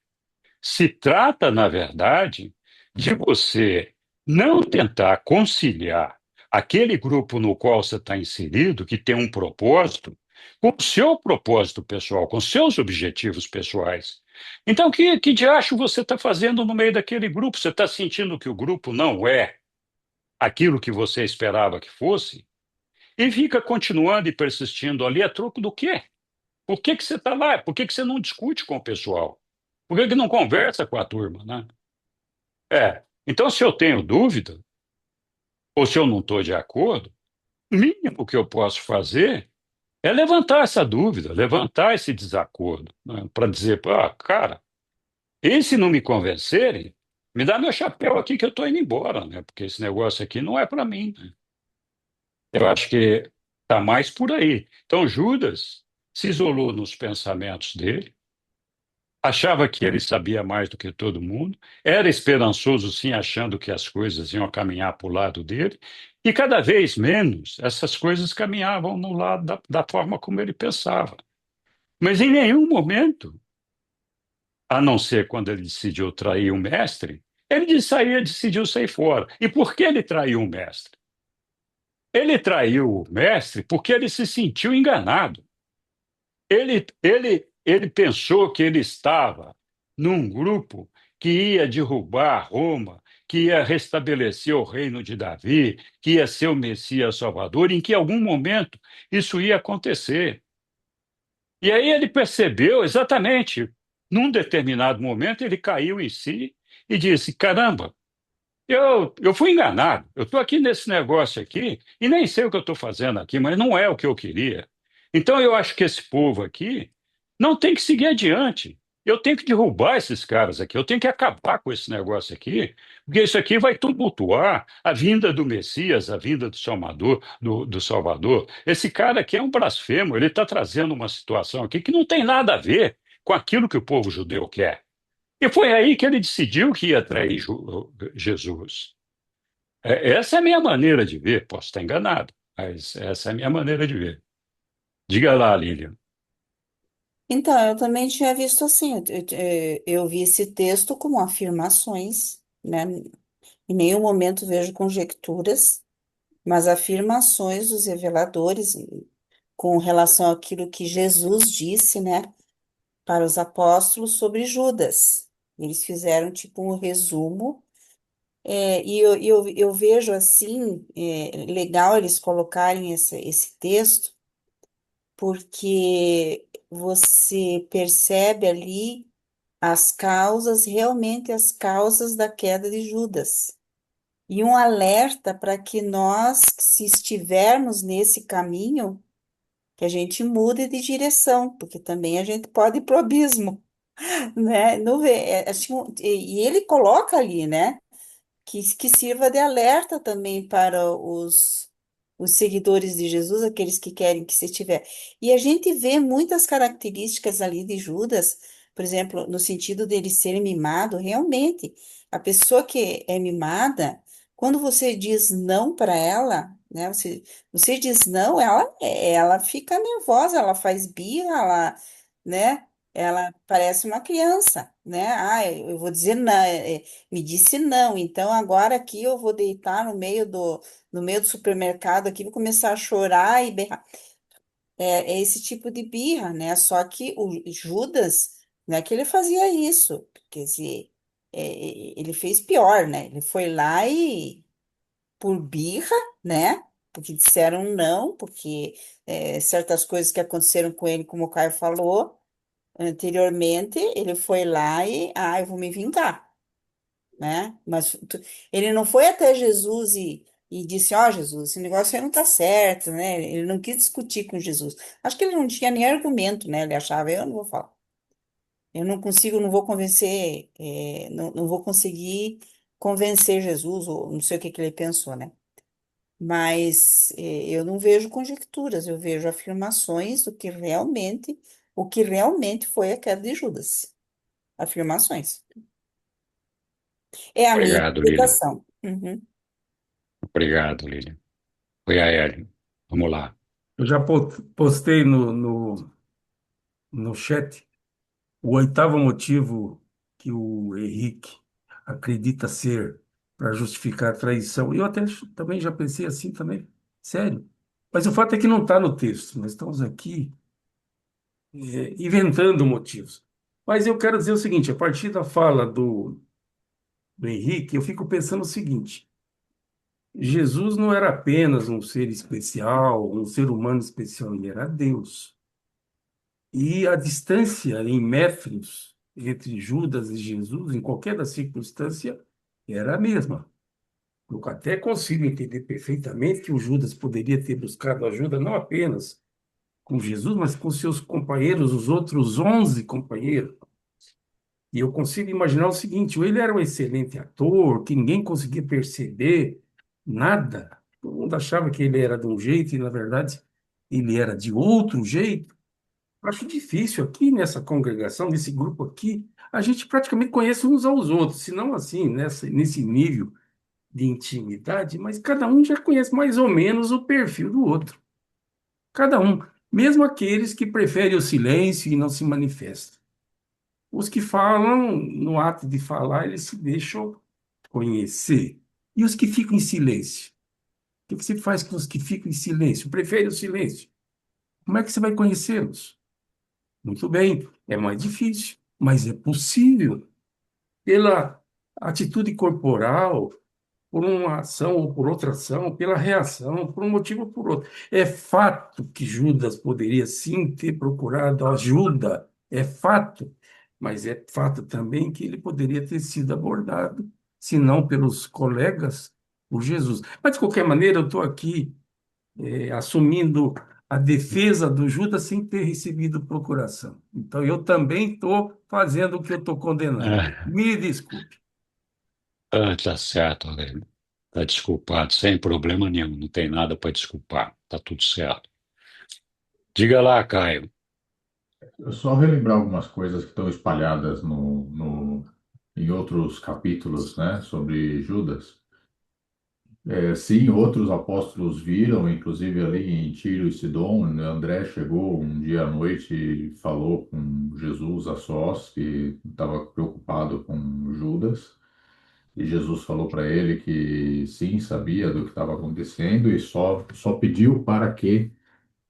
Se trata, na verdade, de você não tentar conciliar aquele grupo no qual você está inserido, que tem um propósito, com o seu propósito pessoal, com seus objetivos pessoais. Então, que diacho você está fazendo no meio daquele grupo? Você está sentindo que o grupo não é aquilo que você esperava que fosse? E fica continuando e persistindo ali a troco do quê? Por que que você está lá? Por que que você não discute com o pessoal? Por que que não conversa com a turma, né? Então, se eu tenho dúvida, ou se eu não estou de acordo, o mínimo que eu posso fazer é levantar essa dúvida, levantar esse desacordo, né? Para dizer, cara, e se não me convencerem, me dá meu chapéu aqui que eu estou indo embora, né? Porque esse negócio aqui não é para mim, né? Eu acho que está mais por aí. Então, Judas se isolou nos pensamentos dele, achava que ele sabia mais do que todo mundo, era esperançoso, sim, achando que as coisas iam caminhar para o lado dele, e cada vez menos essas coisas caminhavam no lado da forma como ele pensava. Mas em nenhum momento, a não ser quando ele decidiu trair o mestre, decidiu sair fora. E por que ele traiu o mestre? Ele traiu o mestre porque ele se sentiu enganado. Ele pensou que ele estava num grupo que ia derrubar Roma, que ia restabelecer o reino de Davi, que ia ser o Messias Salvador, em que em algum momento isso ia acontecer. E aí ele percebeu exatamente, num determinado momento, ele caiu em si e disse: caramba, Eu fui enganado. Eu estou aqui nesse negócio aqui e nem sei o que eu estou fazendo aqui, mas não é o que eu queria. Então eu acho que esse povo aqui não tem que seguir adiante. Eu tenho que derrubar esses caras aqui, eu tenho que acabar com esse negócio aqui, porque isso aqui vai tumultuar a vinda do Messias, a vinda do Salvador, do Salvador. Esse cara aqui é um blasfemo, ele está trazendo uma situação aqui que não tem nada a ver com aquilo que o povo judeu quer. E foi aí que ele decidiu que ia trair Jesus. Essa é a minha maneira de ver. Posso estar enganado, mas essa é a minha maneira de ver. Diga lá, Lilian. Então, eu também tinha visto assim, eu vi esse texto como afirmações, né? Em nenhum momento vejo conjecturas, mas afirmações dos reveladores com relação àquilo que Jesus disse, né, para os apóstolos sobre Judas. Eles fizeram tipo um resumo, e eu vejo assim, legal eles colocarem esse texto, porque você percebe ali as causas, realmente as causas da queda de Judas. E um alerta para que nós, se estivermos nesse caminho, que a gente mude de direção, porque também a gente pode ir pro abismo, né? Não vê, assim, e ele coloca ali, né? Que sirva de alerta também para os seguidores de Jesus, aqueles que querem que se tiver. E a gente vê muitas características ali de Judas, por exemplo, no sentido dele ser mimado, realmente, a pessoa que é mimada, quando você diz não para ela, né, você diz não, ela fica nervosa, ela faz birra, ela, né, ela parece uma criança, né, eu vou dizer não, me disse não, então agora aqui eu vou deitar no meio do supermercado aqui, vou começar a chorar e berrar. É esse tipo de birra, né? Só que o Judas, não é que ele fazia isso, porque ele fez pior, né? Ele foi lá e, por birra, né? Porque disseram não, porque certas coisas que aconteceram com ele, como o Caio falou anteriormente, ele foi lá e, eu vou me vingar, né? Mas ele não foi até Jesus e disse, Jesus, esse negócio aí não tá certo, né? Ele não quis discutir com Jesus. Acho que ele não tinha nem argumento, né? Ele achava, eu não vou falar. Eu não consigo, não vou convencer, não vou conseguir convencer Jesus, ou não sei o que que ele pensou, né? Mas eu não vejo conjecturas, eu vejo afirmações o que realmente foi a queda de Judas. Afirmações. É a minha Obrigado, Lilian. interpretação. Uhum. Obrigado, Lilian. Foi a Hélio. Vamos lá. Eu já postei no chat o oitavo motivo que o Henrique acredita ser para justificar a traição. Eu até também já pensei assim também, sério. Mas o fato é que não está no texto. Nós estamos aqui inventando motivos. Mas eu quero dizer o seguinte, a partir da fala do Henrique, eu fico pensando o seguinte: Jesus não era apenas um ser especial, um ser humano especial, ele era Deus. E a distância em metros entre Judas e Jesus, em qualquer da circunstância, era a mesma. Eu até consigo entender perfeitamente que o Judas poderia ter buscado ajuda não apenas com Jesus, mas com seus companheiros, os outros 11 companheiros. E eu consigo imaginar o seguinte: ou ele era um excelente ator, que ninguém conseguia perceber nada. Todo mundo achava que ele era de um jeito e, na verdade, ele era de outro jeito. Acho difícil aqui nessa congregação, nesse grupo aqui, a gente praticamente conhece uns aos outros, se não assim, nesse nível de intimidade, mas cada um já conhece mais ou menos o perfil do outro. Cada um, mesmo aqueles que preferem o silêncio e não se manifestam. Os que falam, no ato de falar, eles se deixam conhecer. E os que ficam em silêncio? O que você faz com os que ficam em silêncio? Prefere o silêncio? Como é que você vai conhecê-los? Muito bem, é mais difícil, mas é possível. Pela atitude corporal, por uma ação ou por outra ação, pela reação, por um motivo ou por outro. É fato que Judas poderia sim ter procurado ajuda, é fato, mas é fato também que ele poderia ter sido abordado se não pelos colegas, por Jesus. Mas, de qualquer maneira, eu estou aqui assumindo a defesa do Judas sem ter recebido procuração. Então, eu também estou fazendo o que eu estou condenando. Ah, Me desculpe. tá certo, Aurélio. Tá desculpado, sem problema nenhum, não tem nada para desculpar, tá tudo certo. Diga lá, Caio. Eu só relembrar algumas coisas que estão espalhadas em outros capítulos, né, sobre Judas. Sim, outros apóstolos viram, inclusive ali em Tiro e Sidom, né, André chegou um dia à noite e falou com Jesus a sós, que estava preocupado com Judas, e Jesus falou para ele que sim, sabia do que estava acontecendo e só pediu para que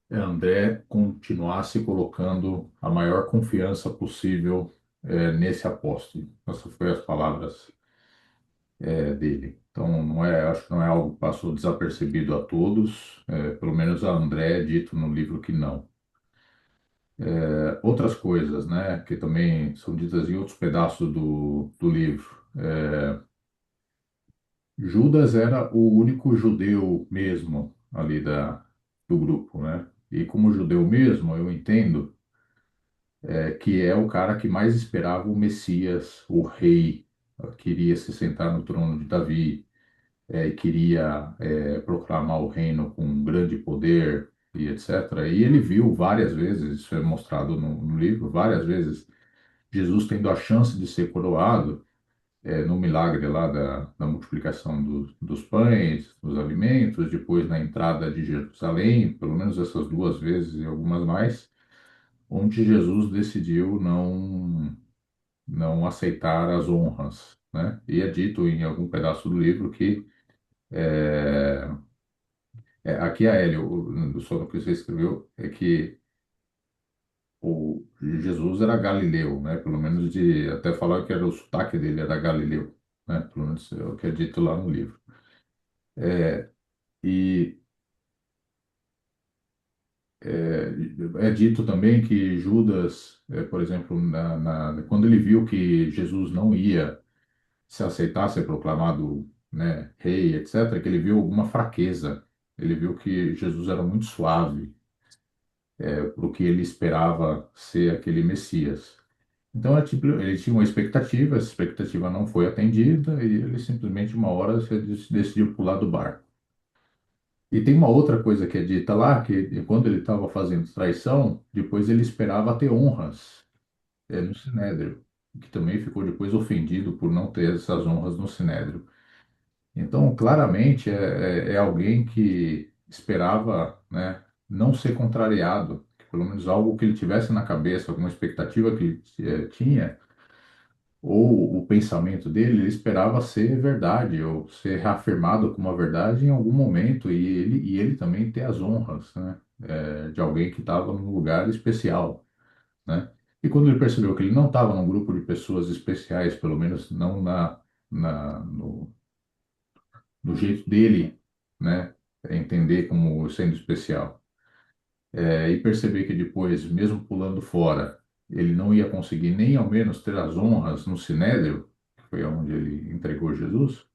André continuasse colocando a maior confiança possível nesse apóstolo. Essas foram as palavras dele. Então, acho que não é algo que passou desapercebido a todos, pelo menos a André é dito no livro que não. Outras coisas, né, que também são ditas em outros pedaços do livro. Judas era o único judeu mesmo ali do grupo, né? E como judeu mesmo, eu entendo que é o cara que mais esperava o Messias, o rei, queria se sentar no trono de Davi, e queria proclamar o reino com grande poder e etc. E ele viu várias vezes, isso é mostrado no livro, várias vezes, Jesus tendo a chance de ser coroado no milagre lá da multiplicação dos pães, dos alimentos, depois na entrada de Jerusalém, pelo menos essas duas vezes e algumas mais, onde Jesus decidiu não aceitar as honras, né? E é dito em algum pedaço do livro que é, aqui a Hélio, só no que você escreveu, é que o Jesus era galileu, né? Pelo menos até falar que era o sotaque dele era galileu, né? Pelo menos é o que é dito lá no livro. E é dito também que Judas, por exemplo, quando ele viu que Jesus não ia se aceitar ser proclamado, né, rei, etc., que ele viu alguma fraqueza. Ele viu que Jesus era muito suave para o que ele esperava ser aquele Messias. Então, ele tinha uma expectativa, essa expectativa não foi atendida e ele simplesmente, uma hora, se decidiu pular do barco. E tem uma outra coisa que é dita lá, que quando ele estava fazendo traição, depois ele esperava ter honras no Sinédrio, que também ficou depois ofendido por não ter essas honras no Sinédrio. Então, claramente, é alguém que esperava, né, não ser contrariado, que pelo menos algo que ele tivesse na cabeça, alguma expectativa que ele tinha, ou o pensamento dele, ele esperava ser verdade, ou ser reafirmado como uma verdade em algum momento, e ele também ter as honras, né, de alguém que estava num lugar especial, né? E quando ele percebeu que ele não estava num grupo de pessoas especiais, pelo menos não no jeito dele, né, entender como sendo especial, e perceber que depois, mesmo pulando fora, ele não ia conseguir nem ao menos ter as honras no Sinédrio, que foi onde ele entregou Jesus,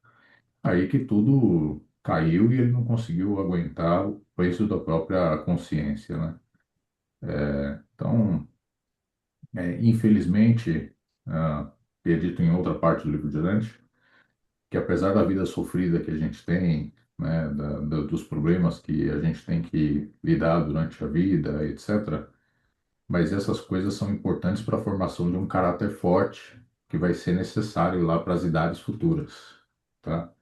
aí que tudo caiu e ele não conseguiu aguentar o peso da própria consciência, né? Então, infelizmente, é dito em outra parte do livro de Dante, que apesar da vida sofrida que a gente tem, né, dos problemas que a gente tem que lidar durante a vida, etc., mas essas coisas são importantes para a formação de um caráter forte que vai ser necessário lá para as idades futuras, tá?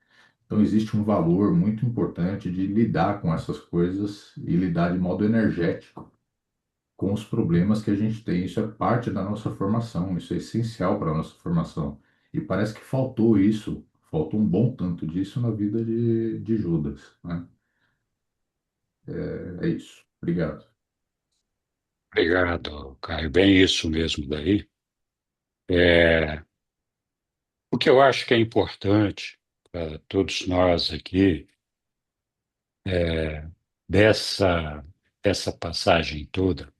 Então existe um valor muito importante de lidar com essas coisas e lidar de modo energético com os problemas que a gente tem. Isso é parte da nossa formação, isso é essencial para a nossa formação. E parece que faltou isso, faltou um bom tanto disso na vida de Judas, né? É isso. Obrigado. Obrigado, Caio. Bem isso mesmo daí. É, o que eu acho que é importante para todos nós aqui, dessa, dessa passagem toda,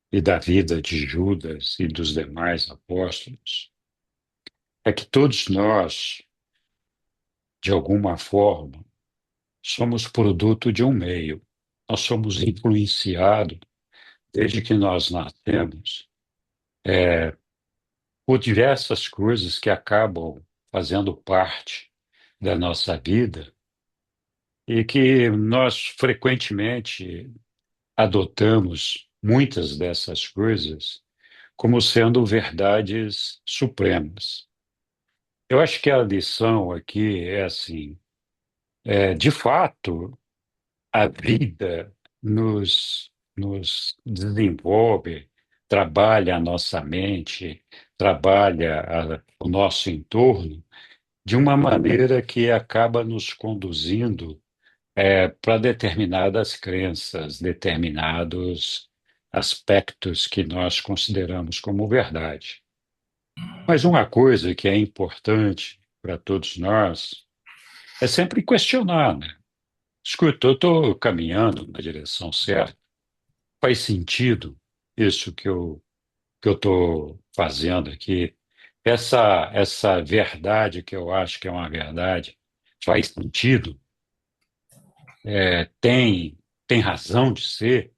e da vida de Judas e dos demais apóstolos, é que todos nós, de alguma forma, somos produto de um meio. Nós somos influenciados, desde que nós nascemos, por diversas coisas que acabam fazendo parte da nossa vida e que nós frequentemente adotamos muitas dessas coisas como sendo verdades supremas. Eu acho que a lição aqui é assim, de fato, a vida nos desenvolve, trabalha a nossa mente, trabalha o nosso entorno de uma maneira que acaba nos conduzindo para determinadas crenças, determinados aspectos que nós consideramos como verdade. Mas uma coisa que é importante para todos nós é sempre questionar, né? Escuta, eu estou caminhando na direção certa? Faz sentido isso que eu estou fazendo aqui? Essa verdade que eu acho que é uma verdade faz sentido? Tem, tem razão de ser?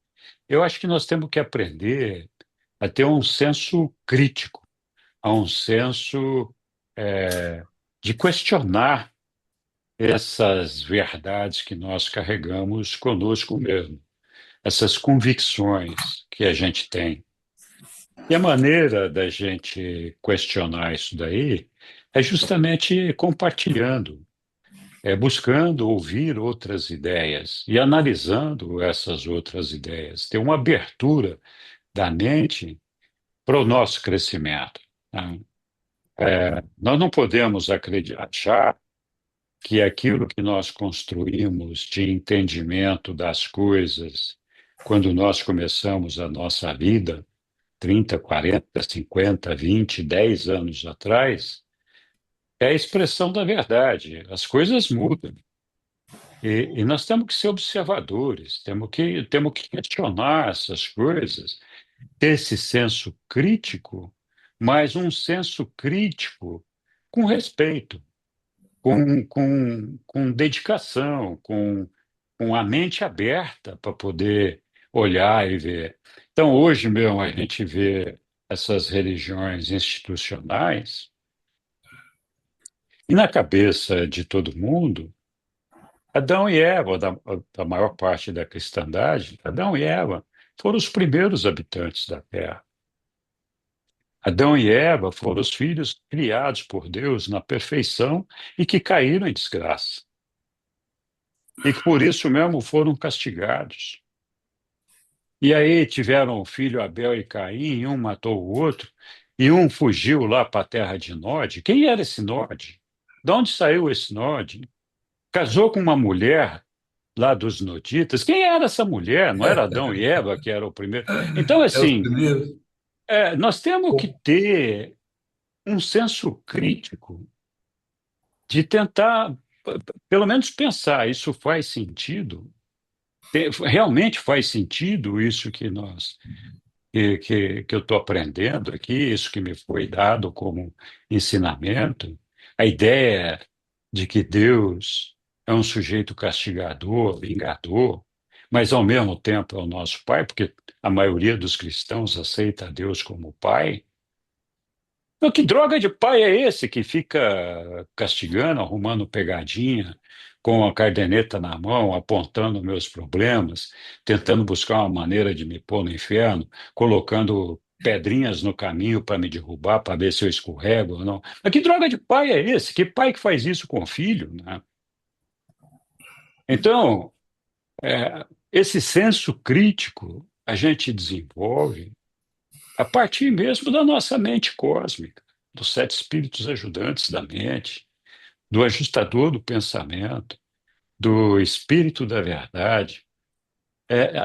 Eu acho que nós temos que aprender a ter um senso crítico, a um senso de questionar essas verdades que nós carregamos conosco mesmo, essas convicções que a gente tem. E a maneira da gente questionar isso daí é justamente compartilhando, buscando ouvir outras ideias e analisando essas outras ideias, ter uma abertura da mente para o nosso crescimento, né? Nós não podemos achar que aquilo que nós construímos de entendimento das coisas, quando nós começamos a nossa vida, 30, 40, 50, 20, 10 anos atrás, é a expressão da verdade. As coisas mudam. E nós temos que ser observadores, temos que questionar essas coisas, ter esse senso crítico, mas um senso crítico com respeito, com dedicação, com a mente aberta para poder olhar e ver. Então, hoje mesmo, a gente vê essas religiões institucionais, e na cabeça de todo mundo, Adão e Eva, da maior parte da cristandade, Adão e Eva foram os primeiros habitantes da Terra. Adão e Eva foram os filhos criados por Deus na perfeição e que caíram em desgraça. E que por isso mesmo foram castigados. E aí tiveram o filho Abel e Caim, e um matou o outro, e um fugiu lá para a terra de Nod. Quem era esse Nod? De onde saiu esse Nod? Casou com uma mulher lá dos Noditas. Quem era essa mulher? Não era Adão e Eva que era o primeiro? Então, É os assim, primeiros. nós temos que ter um senso crítico de tentar, pelo menos pensar, isso faz sentido? Realmente faz sentido isso que eu estou aprendendo aqui, isso que me foi dado como ensinamento? A ideia de que Deus é um sujeito castigador, vingador, mas ao mesmo tempo é o nosso Pai, porque a maioria dos cristãos aceita Deus como Pai. Então, que droga de pai é esse que fica castigando, arrumando pegadinha, com a caderneta na mão, apontando meus problemas, tentando buscar uma maneira de me pôr no inferno, colocando pedrinhas no caminho para me derrubar, para ver se eu escorrego ou não? Mas que droga de pai é esse? Que pai que faz isso com o filho, né? Então, esse senso crítico a gente desenvolve a partir mesmo da nossa mente cósmica, dos sete espíritos ajudantes da mente, do ajustador do pensamento, do espírito da verdade,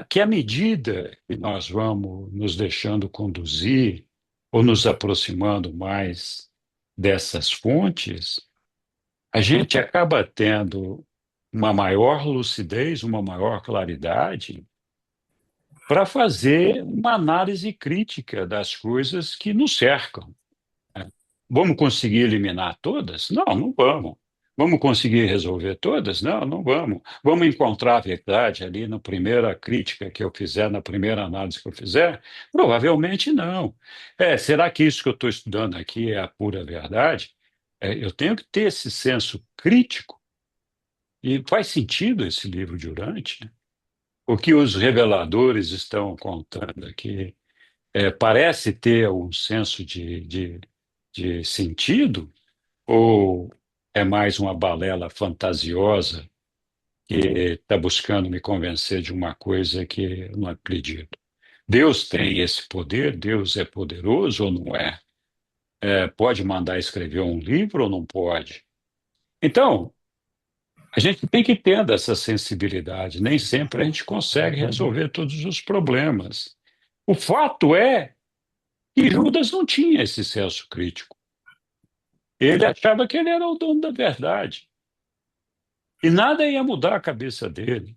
que à medida que nós vamos nos deixando conduzir ou nos aproximando mais dessas fontes, a gente acaba tendo uma maior lucidez, uma maior claridade para fazer uma análise crítica das coisas que nos cercam, né? Vamos conseguir eliminar todas? Não, não vamos. Vamos conseguir resolver todas? Não, não vamos. Vamos encontrar a verdade ali na primeira crítica que eu fizer, na primeira análise que eu fizer? Provavelmente não. Será que isso que eu estou estudando aqui é a pura verdade? Eu tenho que ter esse senso crítico, e faz sentido esse livro de Urântia. O que os reveladores estão contando aqui parece ter um senso de sentido, ou é mais uma balela fantasiosa que está buscando me convencer de uma coisa que eu não acredito? Deus tem esse poder? Deus é poderoso ou não é? Pode mandar escrever um livro ou não pode? Então, a gente tem que ter essa sensibilidade. Nem sempre a gente consegue resolver todos os problemas. O fato é que Judas não tinha esse senso crítico. Ele achava que ele era o dono da verdade. E nada ia mudar a cabeça dele.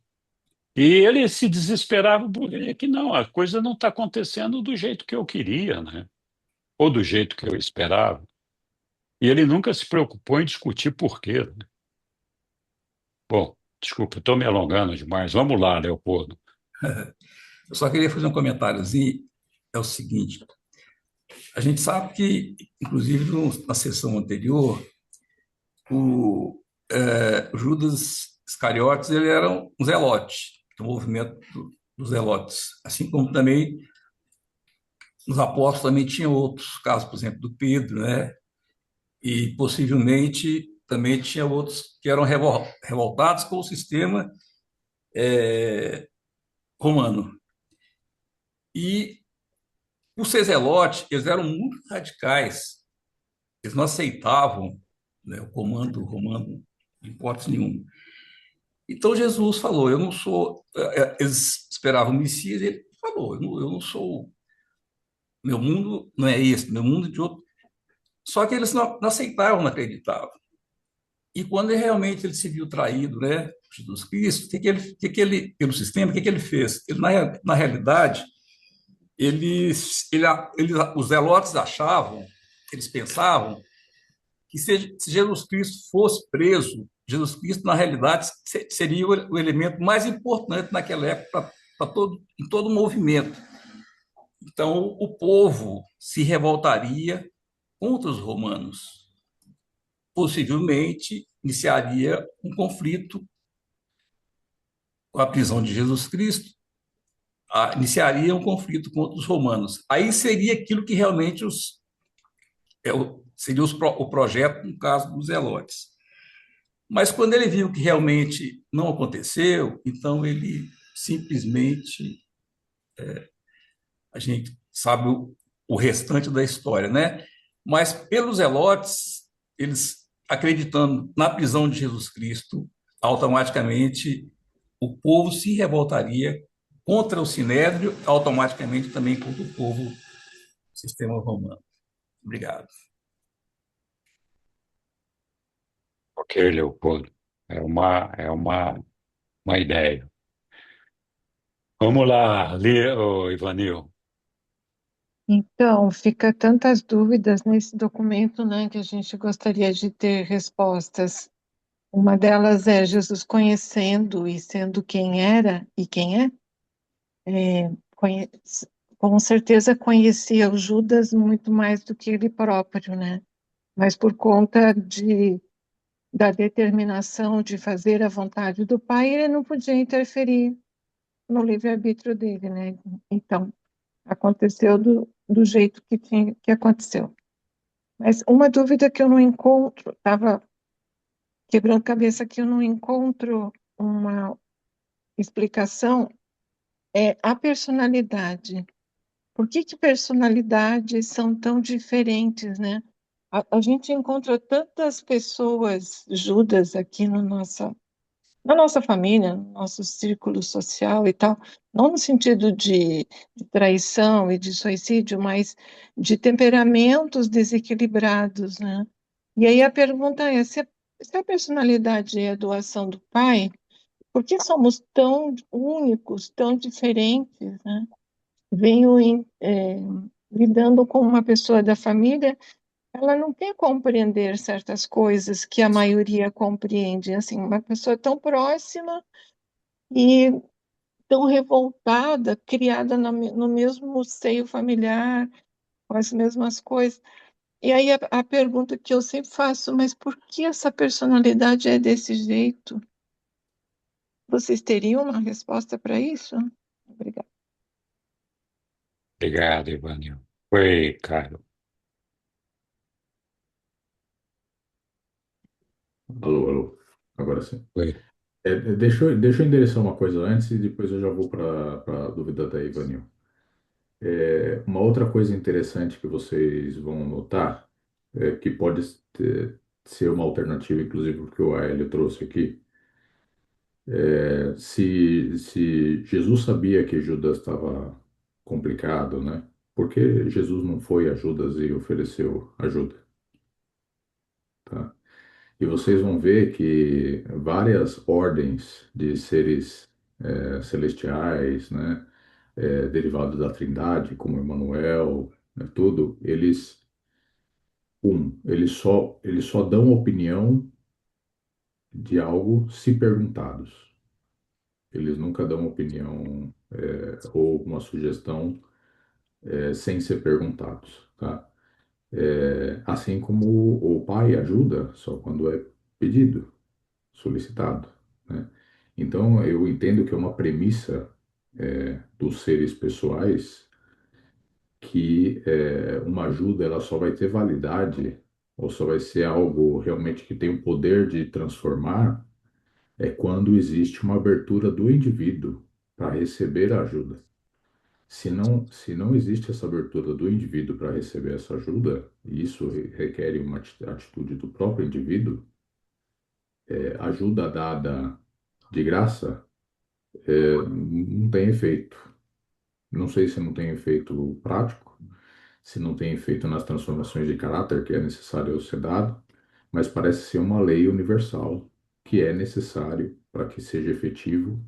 E ele se desesperava porque que não, a coisa não está acontecendo do jeito que eu queria, né? Ou do jeito que eu esperava. E ele nunca se preocupou em discutir por quê, né? Bom, desculpa, estou me alongando demais. Vamos lá, Leopoldo. Eu só queria fazer um comentáriozinho. É o seguinte: a gente sabe que, inclusive, na sessão anterior, o Judas Iscariotes ele era um zelote, do movimento dos zelotes, assim como também nos apóstolos também tinha outros casos, por exemplo, do Pedro, né? E possivelmente também tinha outros que eram revoltados com o sistema romano. E os zelotes, eles eram muito radicais, eles não aceitavam, né, o comando romano de hipótese nenhuma. Então Jesus falou: eu não sou. Eles esperavam o Messias, e ele falou: eu não sou. Meu mundo não é esse, meu mundo é de outro. Só que eles não aceitavam, não acreditavam. E quando realmente ele se viu traído, né, por Jesus Cristo, pelo sistema, o que ele fez? Ele, na realidade, os zelotes achavam, eles pensavam, que se Jesus Cristo fosse preso, Jesus Cristo, na realidade, seria o elemento mais importante naquela época em todo o movimento. Então, o povo se revoltaria contra os romanos. Possivelmente, iniciaria um conflito com a prisão de Jesus Cristo, iniciaria um conflito contra os romanos. Aí seria aquilo que realmente seria o projeto, no caso dos zelotes. Mas quando ele viu que realmente não aconteceu, então ele simplesmente, a gente sabe o restante da história, né? Mas pelos zelotes, eles acreditando na prisão de Jesus Cristo, automaticamente o povo se revoltaria contra o Sinédrio, automaticamente também contra o povo do sistema romano. Obrigado. Ok, Leopoldo. É uma ideia. Vamos lá, Ivanil. Então, fica tantas dúvidas nesse documento, né, que a gente gostaria de ter respostas. Uma delas é Jesus conhecendo e sendo quem era e quem é, conhe- com certeza conhecia o Judas muito mais do que ele próprio, né? Mas por conta da determinação de fazer a vontade do Pai, ele não podia interferir no livre-arbítrio dele, né? Então, aconteceu do jeito que aconteceu. Mas uma dúvida que eu não encontro, estava quebrando cabeça que eu não encontro uma explicação, é a personalidade. Por que personalidades são tão diferentes, né? A gente encontra tantas pessoas Judas aqui na nossa família, no nosso círculo social e tal, não no sentido de traição e de suicídio, mas de temperamentos desequilibrados, né? E aí a pergunta é, se a personalidade é a doação do pai, por que somos tão únicos, tão diferentes, né? Venho lidando com uma pessoa da família ela não quer compreender certas coisas que a maioria compreende. Assim, uma pessoa tão próxima e tão revoltada, criada no mesmo seio familiar, com as mesmas coisas. E aí a pergunta que eu sempre faço, mas por que essa personalidade é desse jeito? Vocês teriam uma resposta para isso? Obrigada. Obrigado, Ivanil. Oi, Caro. Alô, alô. Agora sim. Oi. Deixa eu endereçar uma coisa antes e depois eu já vou para a dúvida da Ivanil. Uma outra coisa interessante que vocês vão notar, que pode ser uma alternativa, inclusive, porque o Aélio trouxe aqui, se Jesus sabia que Judas estava complicado, né? Por que Jesus não foi a Judas e ofereceu ajuda? Tá? E vocês vão ver que várias ordens de seres celestiais, né, derivados da Trindade, como Emmanuel, né, tudo, eles só dão opinião de algo se perguntados. Eles nunca dão opinião ou uma sugestão sem ser perguntados, tá? Assim como o pai ajuda só quando é pedido, solicitado, né? Então, eu entendo que é uma premissa dos seres pessoais que uma ajuda ela só vai ter validade ou só vai ser algo realmente que tem o poder de transformar quando existe uma abertura do indivíduo para receber a ajuda. Se não existe essa abertura do indivíduo para receber essa ajuda, e isso requer uma atitude do próprio indivíduo, ajuda dada de graça não tem efeito. Não sei se não tem efeito prático, se não tem efeito nas transformações de caráter que é necessário ser dado, mas parece ser uma lei universal que é necessário para que seja efetivo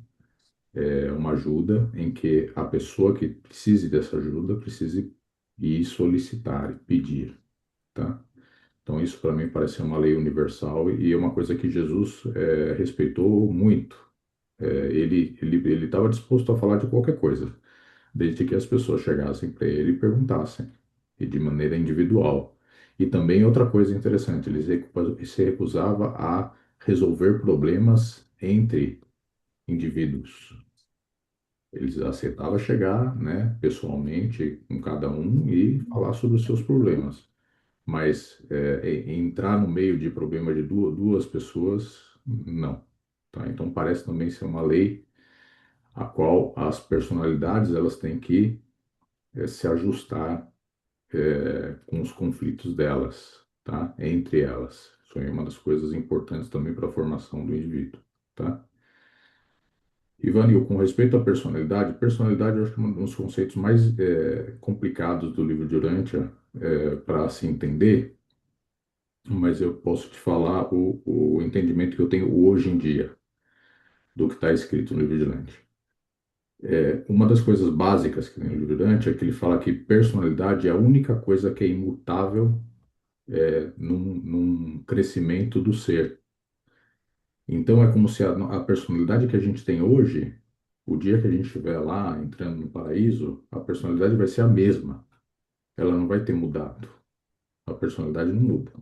uma ajuda em que a pessoa que precise dessa ajuda precise ir solicitar, pedir, tá? Então isso para mim parece ser uma lei universal e é uma coisa que Jesus respeitou muito. Ele estava disposto a falar de qualquer coisa, desde que as pessoas chegassem para ele e perguntassem, e de maneira individual. E também outra coisa interessante, se recusava a resolver problemas entre indivíduos. Eles aceitavam chegar, né, pessoalmente com cada um e falar sobre os seus problemas. Mas entrar no meio de problema de duas pessoas, não. Tá? Então parece também ser uma lei a qual as personalidades elas têm que se ajustar com os conflitos delas, tá? Entre elas. Isso aí é uma das coisas importantes também para a formação do indivíduo, tá? Ivanil, com respeito à personalidade, personalidade eu acho que é um dos conceitos mais complicados do livro de Urântia para se entender, mas eu posso te falar o entendimento que eu tenho hoje em dia do que está escrito no livro de Urântia. Uma das coisas básicas que tem no livro de Urântia é que ele fala que personalidade é a única coisa que é imutável num crescimento do ser. Então é como se a personalidade que a gente tem hoje, o dia que a gente estiver lá entrando no paraíso, a personalidade vai ser a mesma. Ela não vai ter mudado. A personalidade não muda.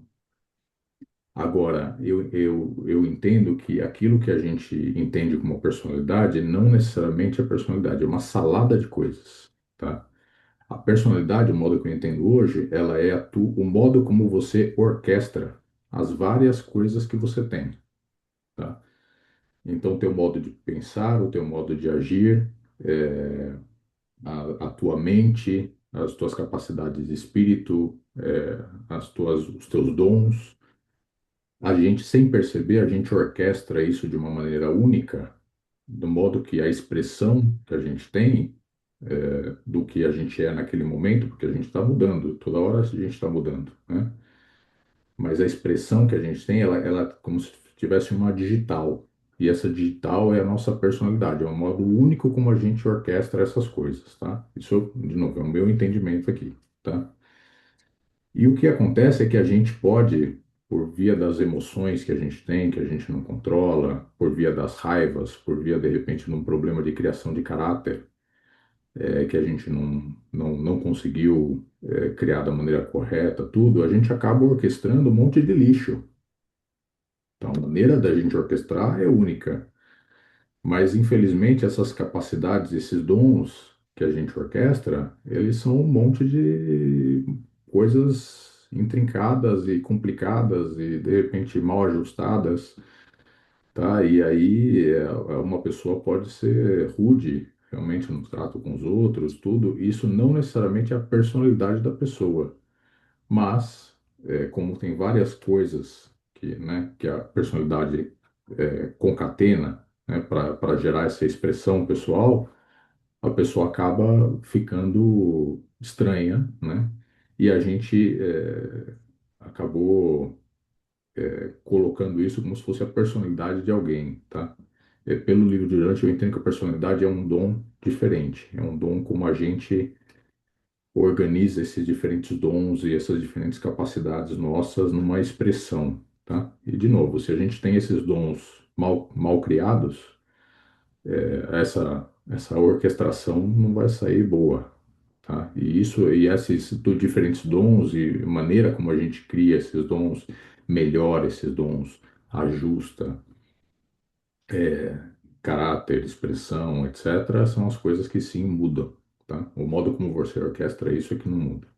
Agora, eu entendo que aquilo que a gente entende como personalidade não necessariamente é personalidade, é uma salada de coisas, tá? A personalidade, o modo que eu entendo hoje, ela é o modo como você orquestra as várias coisas que você tem, tá? Então, o teu modo de pensar, o teu modo de agir, a tua mente, as tuas capacidades de espírito, os teus dons, a gente, sem perceber, a gente orquestra isso de uma maneira única, do modo que a expressão que a gente tem do que a gente é naquele momento, porque a gente está mudando, toda hora a gente está mudando, né? Mas a expressão que a gente tem, ela é como se tivesse uma digital. E essa digital é a nossa personalidade, é um modo único como a gente orquestra essas coisas, tá? Isso, de novo, é o meu entendimento aqui, tá? E o que acontece é que a gente pode, por via das emoções que a gente tem, que a gente não controla, por via das raivas, por via, de repente, de um problema de criação de caráter, que a gente não conseguiu, criar da maneira correta, tudo, a gente acaba orquestrando um monte de lixo. Então, a maneira da gente orquestrar é única. Mas, infelizmente, essas capacidades, esses dons que a gente orquestra, eles são um monte de coisas intrincadas e complicadas e, de repente, mal ajustadas, tá? E aí, uma pessoa pode ser rude, realmente, no trato com os outros, tudo. Isso não necessariamente é a personalidade da pessoa, mas, como tem várias coisas que, né, que a personalidade concatena, né, para gerar essa expressão pessoal, a pessoa acaba ficando estranha, né? E a gente acabou colocando isso como se fosse a personalidade de alguém, tá? Pelo livro de Dante, eu entendo que a personalidade é um dom diferente, é um dom como a gente organiza esses diferentes dons e essas diferentes capacidades nossas numa expressão, tá? E, de novo, se a gente tem esses dons mal criados, essa orquestração não vai sair boa, tá? E esses diferentes dons e maneira como a gente cria esses dons, melhora esses dons, ajusta caráter, expressão, etc., são as coisas que sim mudam, tá? O modo como você orquestra isso é que não muda.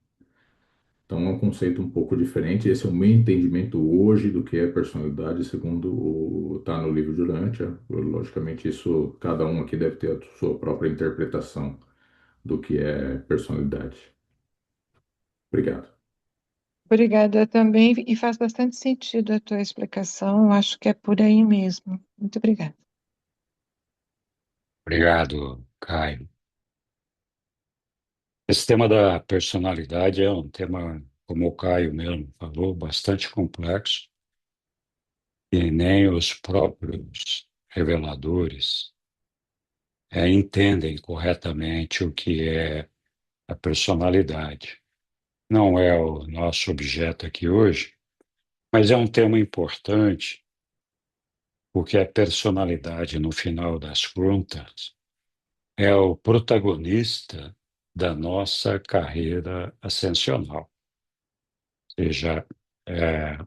Então é um conceito um pouco diferente. Esse é o meu entendimento hoje do que é personalidade, segundo tá no livro de Urântia. Logicamente, isso cada um aqui deve ter a sua própria interpretação do que é personalidade. Obrigado. Obrigada também, e faz bastante sentido a tua explicação, acho que é por aí mesmo. Muito obrigada. Obrigado, Caio. Esse tema da personalidade é um tema, como o Caio mesmo falou, bastante complexo, e nem os próprios reveladores entendem corretamente o que é a personalidade. Não é o nosso objeto aqui hoje, mas é um tema importante, porque a personalidade, no final das contas, é o protagonista da nossa carreira ascensional. Ou seja, é,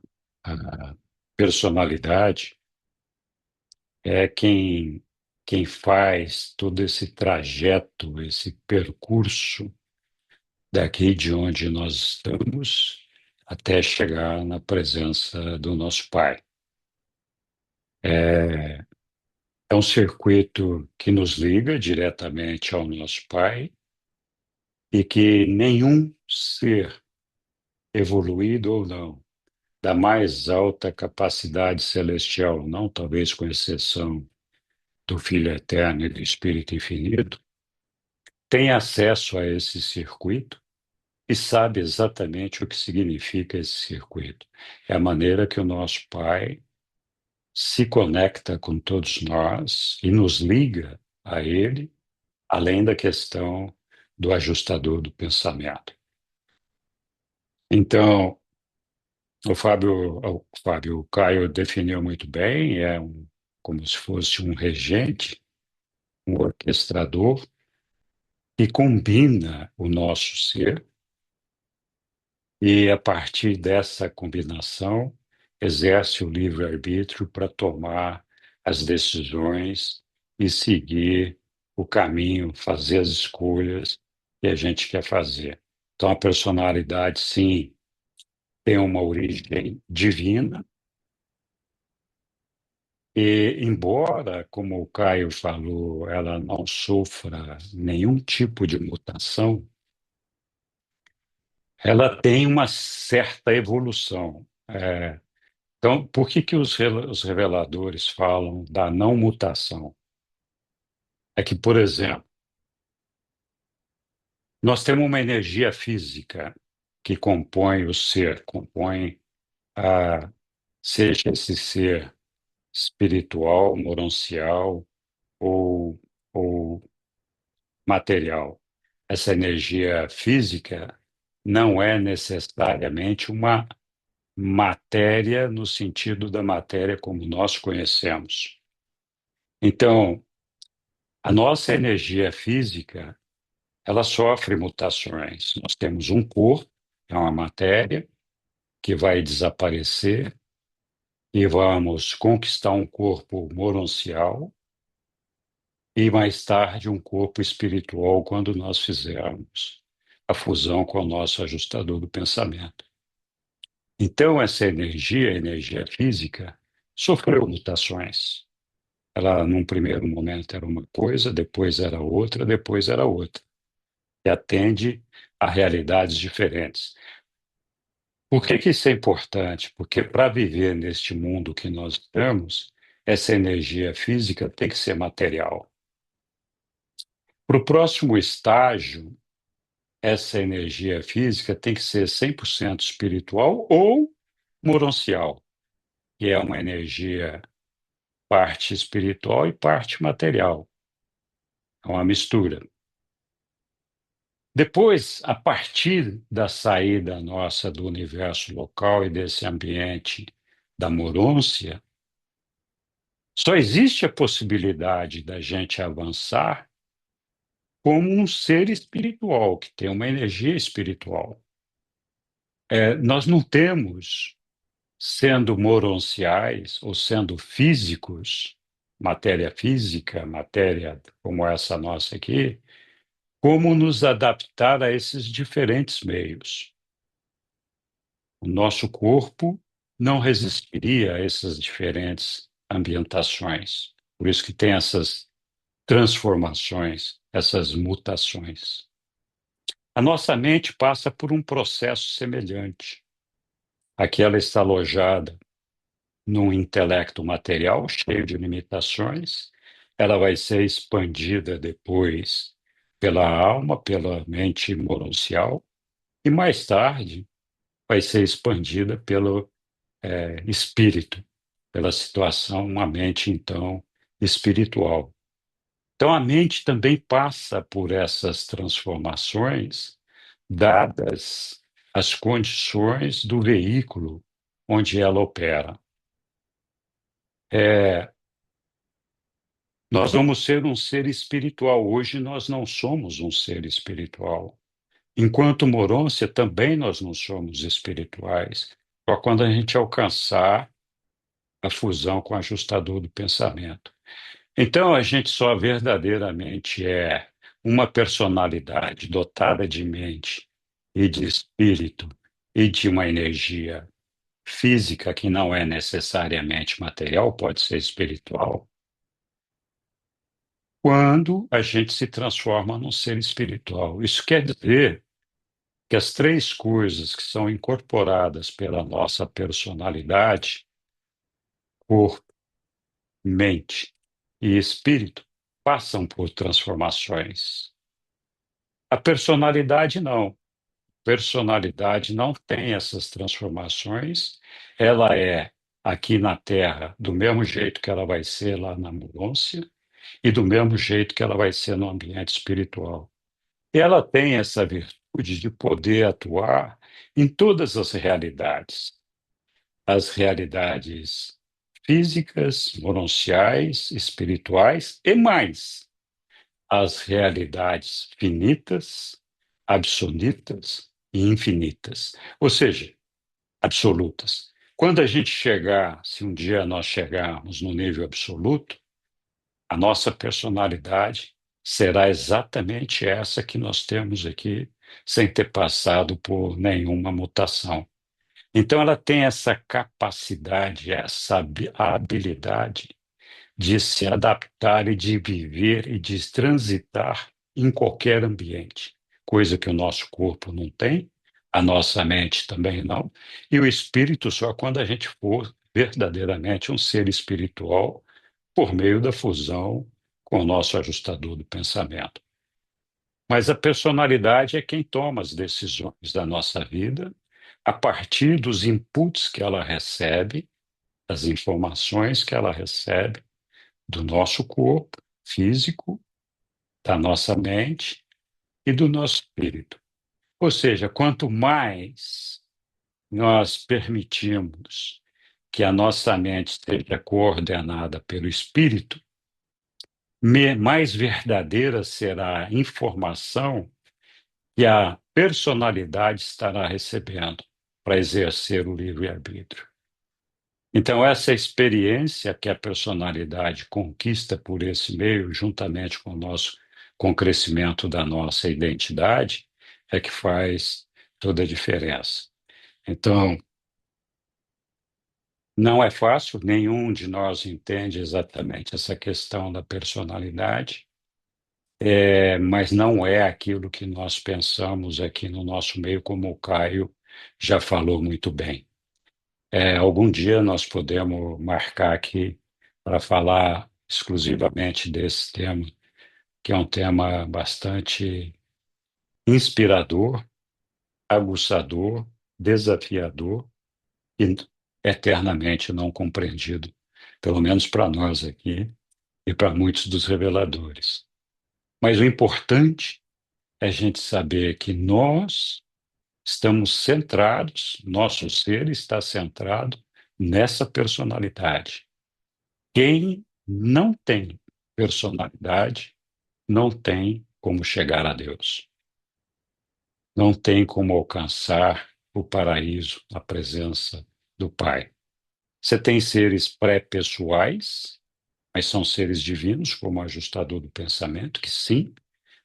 a personalidade é quem faz todo esse trajeto, esse percurso daqui de onde nós estamos até chegar na presença do nosso Pai. É, é um circuito que nos liga diretamente ao nosso Pai e que nenhum ser, evoluído ou não, da mais alta capacidade celestial ou não, talvez com exceção do Filho Eterno e do Espírito Infinito, tem acesso a esse circuito e sabe exatamente o que significa esse circuito. É a maneira que o nosso Pai se conecta com todos nós e nos liga a Ele, além da questão do ajustador do pensamento. Então, o Caio definiu muito bem, como se fosse um regente, um orquestrador, que combina o nosso ser e, a partir dessa combinação, exerce o livre-arbítrio para tomar as decisões e seguir o caminho, fazer as escolhas que a gente quer fazer. Então, a personalidade, sim, tem uma origem divina, e, embora, como o Caio falou, ela não sofra nenhum tipo de mutação, ela tem uma certa evolução. Então, por que que os reveladores falam da não mutação? É que, por exemplo, nós temos uma energia física que compõe o ser, compõe a, seja esse ser espiritual, moroncial ou material. Essa energia física, não é necessariamente uma matéria no sentido da matéria como nós conhecemos. Então, a nossa energia física, ela sofre mutações. Nós temos um corpo, é uma matéria, que vai desaparecer e vamos conquistar um corpo moroncial e mais tarde um corpo espiritual quando nós fizermos a fusão com o nosso ajustador do pensamento. Então, essa energia, a energia física, sofreu mutações. Ela, num primeiro momento, era uma coisa, depois era outra, depois era outra. E atende a realidades diferentes. Por que que isso é importante? Porque para viver neste mundo que nós estamos, essa energia física tem que ser material. Para o próximo estágio, essa energia física tem que ser 100% espiritual ou moroncial, que é uma energia parte espiritual e parte material. É uma mistura. Depois, a partir da saída nossa do universo local e desse ambiente da morôncia, só existe a possibilidade da gente avançar como um ser espiritual, que tem uma energia espiritual. Nós não temos, sendo moronciais ou sendo físicos, matéria física, matéria como essa nossa aqui, como nos adaptar a esses diferentes meios. O nosso corpo não resistiria a essas diferentes ambientações. Por isso que tem essas transformações, essas mutações. A nossa mente passa por um processo semelhante. Aqui ela está alojada num intelecto material cheio de limitações, ela vai ser expandida depois pela alma, pela mente moroncial, e mais tarde vai ser expandida pelo espírito, pela situação, uma mente, então, espiritual. Então, a mente também passa por essas transformações, dadas as condições do veículo onde ela opera. Nós vamos ser um ser espiritual. Hoje nós não somos um ser espiritual. Enquanto morôncia, também nós não somos espirituais. Só quando a gente alcançar a fusão com o ajustador do pensamento. Então, a gente só verdadeiramente é uma personalidade dotada de mente e de espírito e de uma energia física que não é necessariamente material, pode ser espiritual, quando a gente se transforma num ser espiritual. Isso quer dizer que as três coisas que são incorporadas pela nossa personalidade, corpo, mente e espírito, passam por transformações. A personalidade não. Personalidade não tem essas transformações. Ela é aqui na Terra do mesmo jeito que ela vai ser lá na Múrcia e do mesmo jeito que ela vai ser no ambiente espiritual. E ela tem essa virtude de poder atuar em todas as realidades físicas, mononciais, espirituais e mais, as realidades finitas, absolutas e infinitas, ou seja, absolutas. Quando a gente chegar, se um dia nós chegarmos no nível absoluto, a nossa personalidade será exatamente essa que nós temos aqui, sem ter passado por nenhuma mutação. Então, ela tem essa capacidade, essa habilidade de se adaptar e de viver e de transitar em qualquer ambiente, coisa que o nosso corpo não tem, a nossa mente também não, e o espírito só quando a gente for verdadeiramente um ser espiritual por meio da fusão com o nosso ajustador do pensamento. Mas a personalidade é quem toma as decisões da nossa vida a partir dos inputs que ela recebe, das informações que ela recebe do nosso corpo físico, da nossa mente e do nosso espírito. Ou seja, quanto mais nós permitimos que a nossa mente seja coordenada pelo Espírito, mais verdadeira será a informação que a personalidade estará recebendo para exercer o livre-arbítrio. Então, essa experiência que a personalidade conquista por esse meio, juntamente com o crescimento da nossa identidade, é que faz toda a diferença. Então, não é fácil, nenhum de nós entende exatamente essa questão da personalidade, mas não é aquilo que nós pensamos aqui no nosso meio, como o Caio já falou muito bem. Algum dia nós podemos marcar aqui para falar exclusivamente desse tema, que é um tema bastante inspirador, aguçador, desafiador e eternamente não compreendido, pelo menos para nós aqui e para muitos dos reveladores. Mas o importante é a gente saber que nós estamos centrados, nosso ser está centrado nessa personalidade. Quem não tem personalidade não tem como chegar a Deus. Não tem como alcançar o paraíso, a presença do Pai. Você tem seres pré-pessoais, mas são seres divinos, como o ajustador do pensamento, que sim,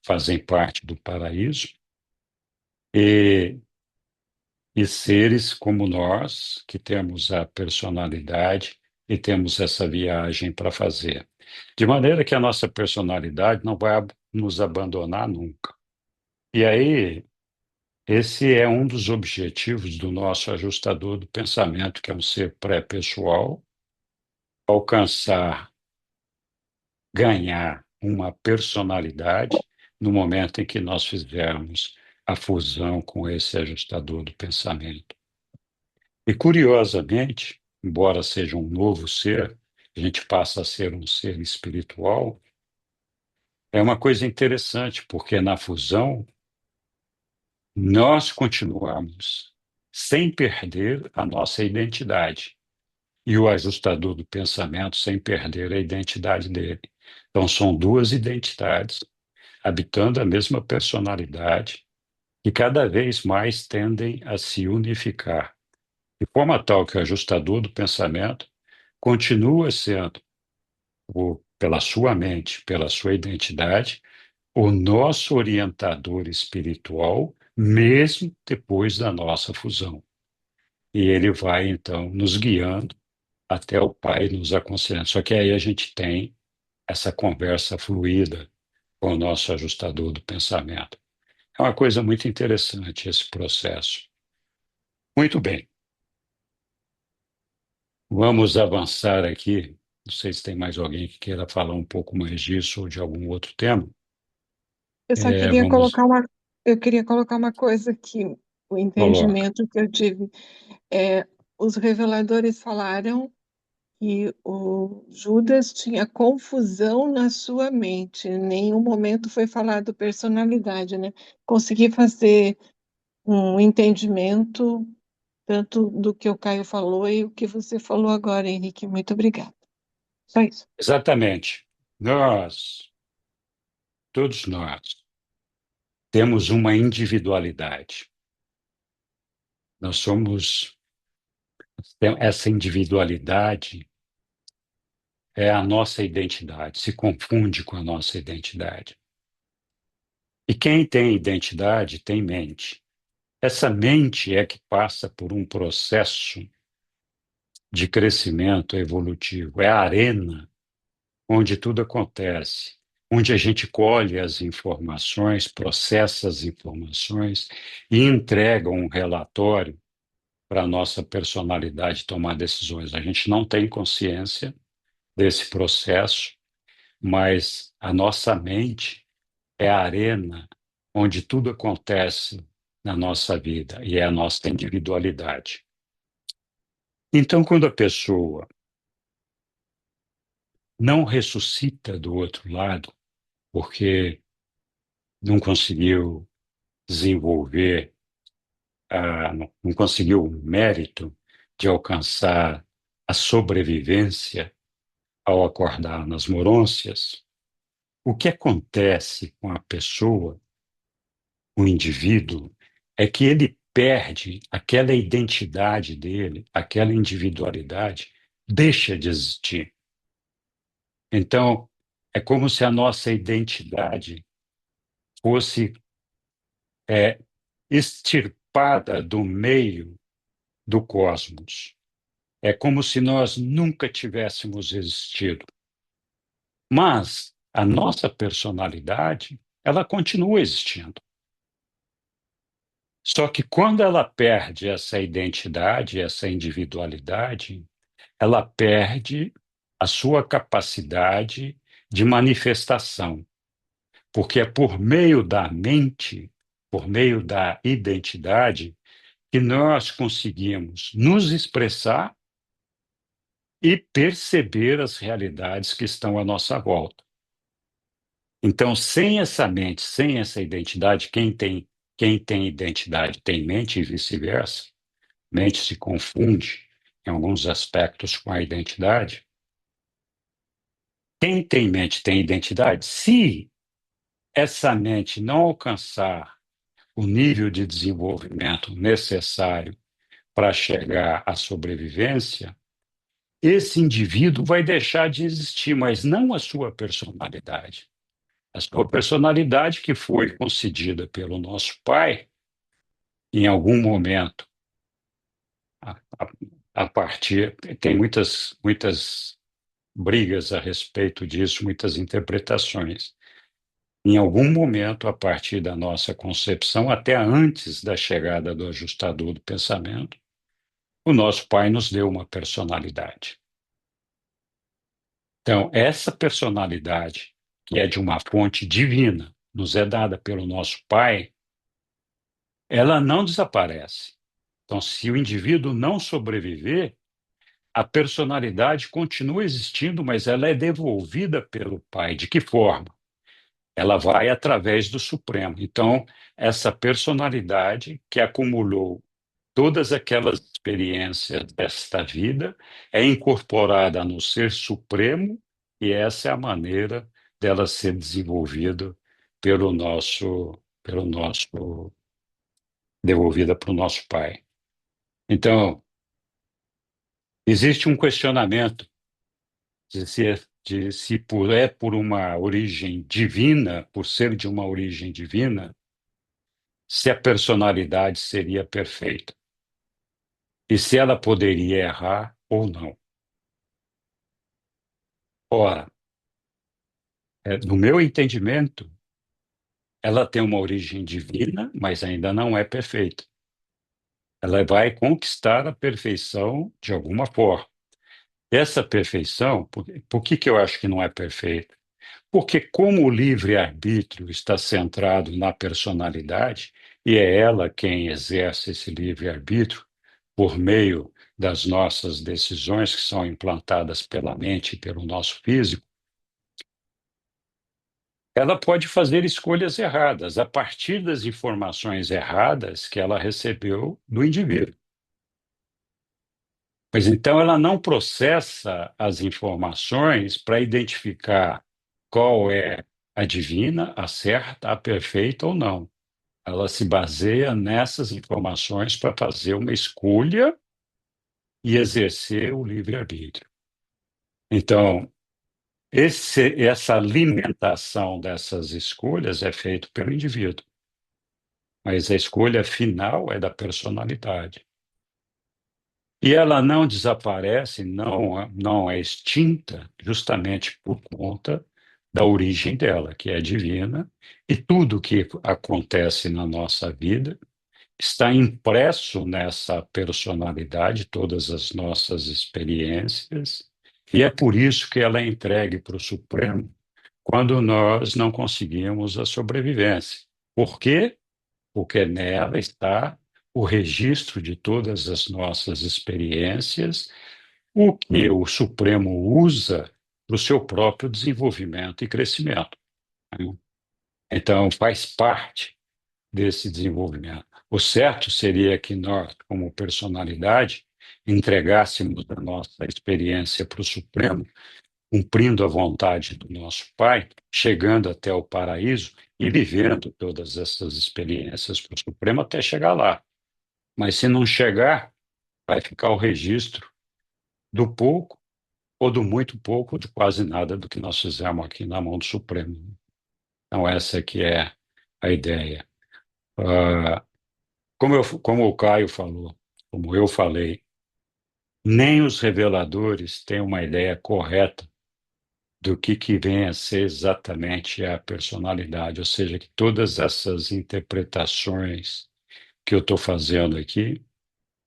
fazem parte do paraíso, e, e seres como nós, que temos a personalidade e temos essa viagem para fazer. De maneira que a nossa personalidade não vai nos abandonar nunca. E aí, esse é um dos objetivos do nosso ajustador do pensamento, que é um ser pré-pessoal, alcançar, ganhar uma personalidade no momento em que nós fizermos a fusão com esse ajustador do pensamento. E, curiosamente, embora seja um novo ser, a gente passa a ser um ser espiritual, é uma coisa interessante, porque na fusão nós continuamos sem perder a nossa identidade e o ajustador do pensamento sem perder a identidade dele. Então, são duas identidades habitando a mesma personalidade que cada vez mais tendem a se unificar, de forma tal que o ajustador do pensamento continua sendo, pela sua mente, pela sua identidade, o nosso orientador espiritual, mesmo depois da nossa fusão. E ele vai, então, nos guiando até o Pai nos aconselhando. Só que aí a gente tem essa conversa fluida com o nosso ajustador do pensamento. É uma coisa muito interessante esse processo. Muito bem. Vamos avançar aqui. Não sei se tem mais alguém que queira falar um pouco mais disso ou de algum outro tema. Eu só queria Vamos eu queria colocar uma coisa aqui, o colocar. entendimento que eu tive. É, os reveladores falaram que o Judas tinha confusão na sua mente, em nenhum momento foi falado personalidade, né? Consegui fazer um entendimento tanto do que o Caio falou e o que você falou agora, Henrique. Muito obrigada. Só isso. Exatamente. Todos nós, temos uma individualidade. Essa individualidade é a nossa identidade, se confunde com a nossa identidade. E quem tem identidade tem mente. Essa mente é que passa por um processo de crescimento evolutivo, é a arena onde tudo acontece, onde a gente colhe as informações, processa as informações e entrega um relatório para a nossa personalidade tomar decisões. A gente não tem consciência desse processo, mas a nossa mente é a arena onde tudo acontece na nossa vida e é a nossa individualidade. Então, quando a pessoa não ressuscita do outro lado, porque não conseguiu desenvolver, não conseguiu o mérito de alcançar a sobrevivência ao acordar nas morôncias, o que acontece com a pessoa, o indivíduo, é que ele perde aquela identidade dele, aquela individualidade, deixa de existir. Então, é como se a nossa identidade fosse extirpada do meio do cosmos. É como se nós nunca tivéssemos existido. Mas a nossa personalidade, ela continua existindo. Só que quando ela perde essa identidade, essa individualidade, ela perde a sua capacidade de manifestação, porque é por meio da mente, por meio da identidade, que nós conseguimos nos expressar e perceber as realidades que estão à nossa volta. Então, sem essa mente, sem essa identidade, quem tem identidade tem mente e vice-versa, mente se confunde em alguns aspectos com a identidade. Quem tem mente tem identidade. Se essa mente não alcançar o nível de desenvolvimento necessário para chegar à sobrevivência, esse indivíduo vai deixar de existir, mas não a sua personalidade. A sua personalidade que foi concedida pelo nosso pai, em algum momento, a, a, a partir. Tem muitas brigas a respeito disso, muitas interpretações. Em algum momento, a partir da nossa concepção, até antes da chegada do ajustador do pensamento, o nosso pai nos deu uma personalidade. Então, essa personalidade, que é de uma fonte divina, nos é dada pelo nosso pai, ela não desaparece. Então, se o indivíduo não sobreviver, a personalidade continua existindo, mas ela é devolvida pelo pai. De que forma? Ela vai através do Supremo. Então, essa personalidade que acumulou todas aquelas experiências desta vida é incorporada no Ser Supremo, e essa é a maneira dela ser desenvolvida pelo nosso devolvida para o nosso Pai. Então, existe um questionamento de se por uma origem divina, por ser de uma origem divina, se a personalidade seria perfeita e se ela poderia errar ou não. Ora, no meu entendimento, ela tem uma origem divina, mas ainda não é perfeita. Ela vai conquistar a perfeição de alguma forma. Essa perfeição, por que eu acho que não é perfeita? Porque como o livre-arbítrio está centrado na personalidade, e é ela quem exerce esse livre-arbítrio por meio das nossas decisões que são implantadas pela mente e pelo nosso físico, ela pode fazer escolhas erradas a partir das informações erradas que ela recebeu do indivíduo. Mas então ela não processa as informações para identificar qual é a divina, a certa, a perfeita ou não. Ela se baseia nessas informações para fazer uma escolha e exercer o livre-arbítrio. Então, essa alimentação dessas escolhas é feita pelo indivíduo, mas a escolha final é da personalidade. E ela não desaparece, não é extinta, justamente por conta da origem dela, que é divina, e tudo que acontece na nossa vida está impresso nessa personalidade, todas as nossas experiências, e é por isso que ela é entregue para o Supremo quando nós não conseguimos a sobrevivência. Por quê? Porque nela está o registro de todas as nossas experiências, o que o Supremo usa para o seu próprio desenvolvimento e crescimento, né? Então, faz parte desse desenvolvimento. O certo seria que nós, como personalidade, entregássemos a nossa experiência para o Supremo, cumprindo a vontade do nosso Pai, chegando até o paraíso e vivendo todas essas experiências para o Supremo até chegar lá. Mas se não chegar, vai ficar o registro do pouco ou do muito pouco, de quase nada do que nós fizemos aqui na mão do Supremo. Então, essa que é a ideia. Ah, como o Caio falou, como eu falei, nem os reveladores têm uma ideia correta do que vem a ser exatamente a personalidade, ou seja, que todas essas interpretações que eu estou fazendo aqui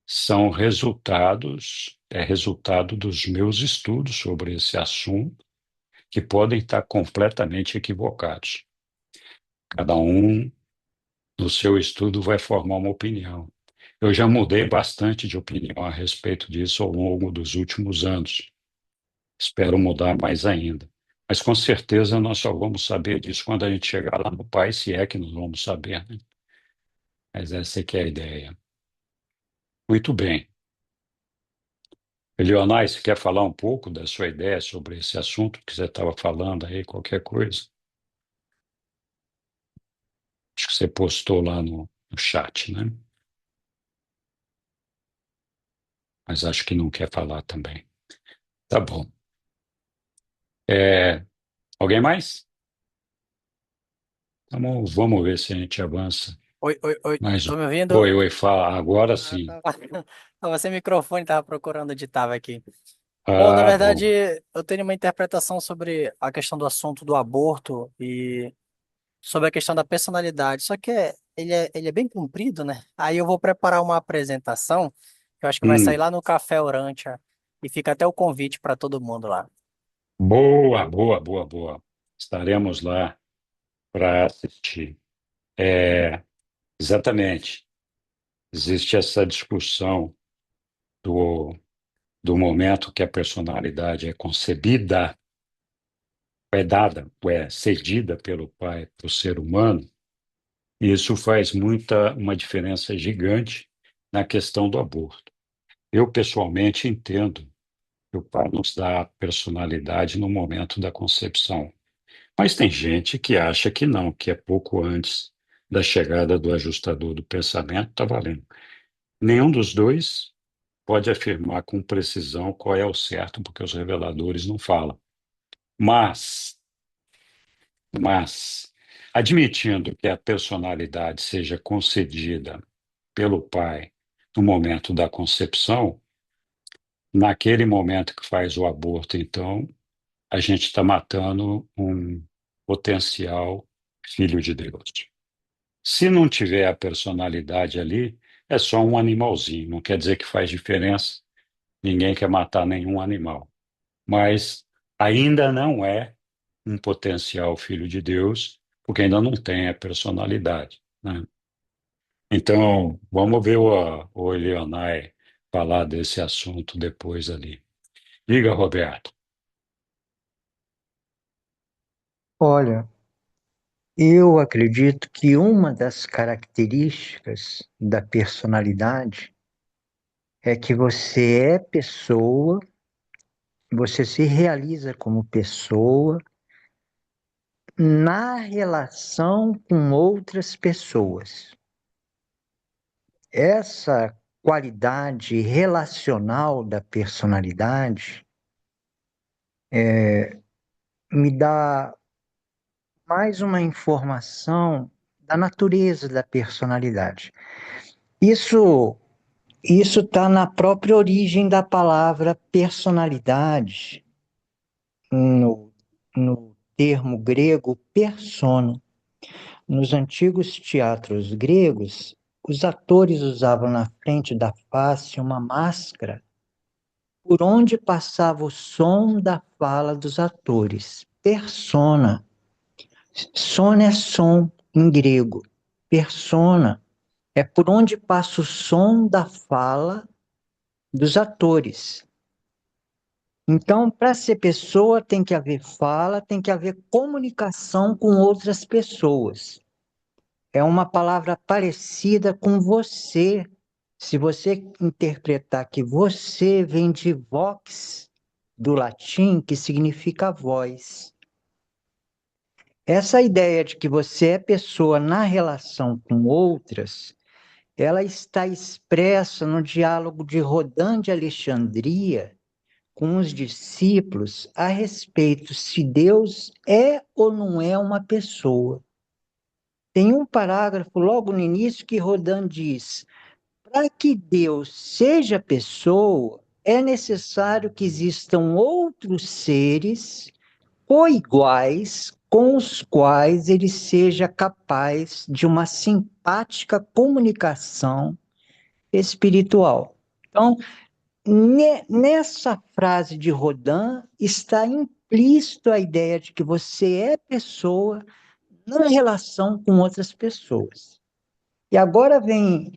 são resultado dos meus estudos sobre esse assunto, que podem estar completamente equivocados. Cada um, no seu estudo, vai formar uma opinião. Eu já mudei bastante de opinião a respeito disso ao longo dos últimos anos. Espero mudar mais ainda. Mas com certeza nós só vamos saber disso quando a gente chegar lá no Pai, se é que nós vamos saber, né? Mas essa é que é a ideia. Muito bem. Elionai, você quer falar um pouco da sua ideia sobre esse assunto que você estava falando aí, qualquer coisa? Acho que você postou lá no chat, né? Mas acho que não quer falar também. Tá bom. É, alguém mais? Vamos ver se a gente avança. Oi, oi, oi, Mais um. tô me ouvindo? Oi, fala. Agora Ah, sim. tava sem microfone, tava procurando onde tava aqui. Bom, na Ah, verdade, bom. eu tenho uma interpretação sobre a questão do assunto do aborto e sobre a questão da personalidade. Só que ele é bem comprido, né? Aí eu vou preparar uma apresentação, que eu acho que vai sair Hum, lá no Café Urântia, e fica até o convite para todo mundo lá. boa, boa, boa, boa. Estaremos lá para assistir. É, exatamente. Existe essa discussão do, do momento que a personalidade é concebida, é dada, é cedida pelo pai para o ser humano, e isso faz uma diferença gigante na questão do aborto. Eu, pessoalmente, entendo que o pai nos dá a personalidade no momento da concepção. Mas tem gente que acha que não, que é pouco antes da chegada do ajustador do pensamento, está valendo. Nenhum dos dois pode afirmar com precisão qual é o certo, porque os reveladores não falam. Mas, admitindo que a personalidade seja concedida pelo pai no momento da concepção, naquele momento que faz o aborto, então, a gente está matando um potencial filho de Deus. Se não tiver a personalidade ali, é só um animalzinho. Não quer dizer que faz diferença. Ninguém quer matar nenhum animal. Mas ainda não é um potencial filho de Deus, porque ainda não tem a personalidade, né? Então, vamos ver o Elionai falar desse assunto depois ali. Diga, Roberto. Olha, eu acredito que uma das características da personalidade é que você é pessoa, você se realiza como pessoa na relação com outras pessoas. Essa qualidade relacional da personalidade me dá mais uma informação da natureza da personalidade. Isso está na própria origem da palavra personalidade, no termo grego persona. Nos antigos teatros gregos, os atores usavam na frente da face uma máscara por onde passava o som da fala dos atores. Persona. Sona é som em grego. Persona é por onde passa o som da fala dos atores. Então, para ser pessoa, tem que haver fala, tem que haver comunicação com outras pessoas. é uma palavra parecida com você. Se você interpretar que você vem de vox, do latim, que significa voz. Essa ideia de que você é pessoa na relação com outras, ela está expressa no diálogo de Rodin de Alexandria com os discípulos a respeito se Deus é ou não é uma pessoa. Tem um parágrafo logo no início que Rodin diz: para que Deus seja pessoa, é necessário que existam outros seres coiguais com os quais ele seja capaz de uma simpática comunicação espiritual. Então, nessa frase de Rodin está implícito a ideia de que você é pessoa na relação com outras pessoas. E agora vem,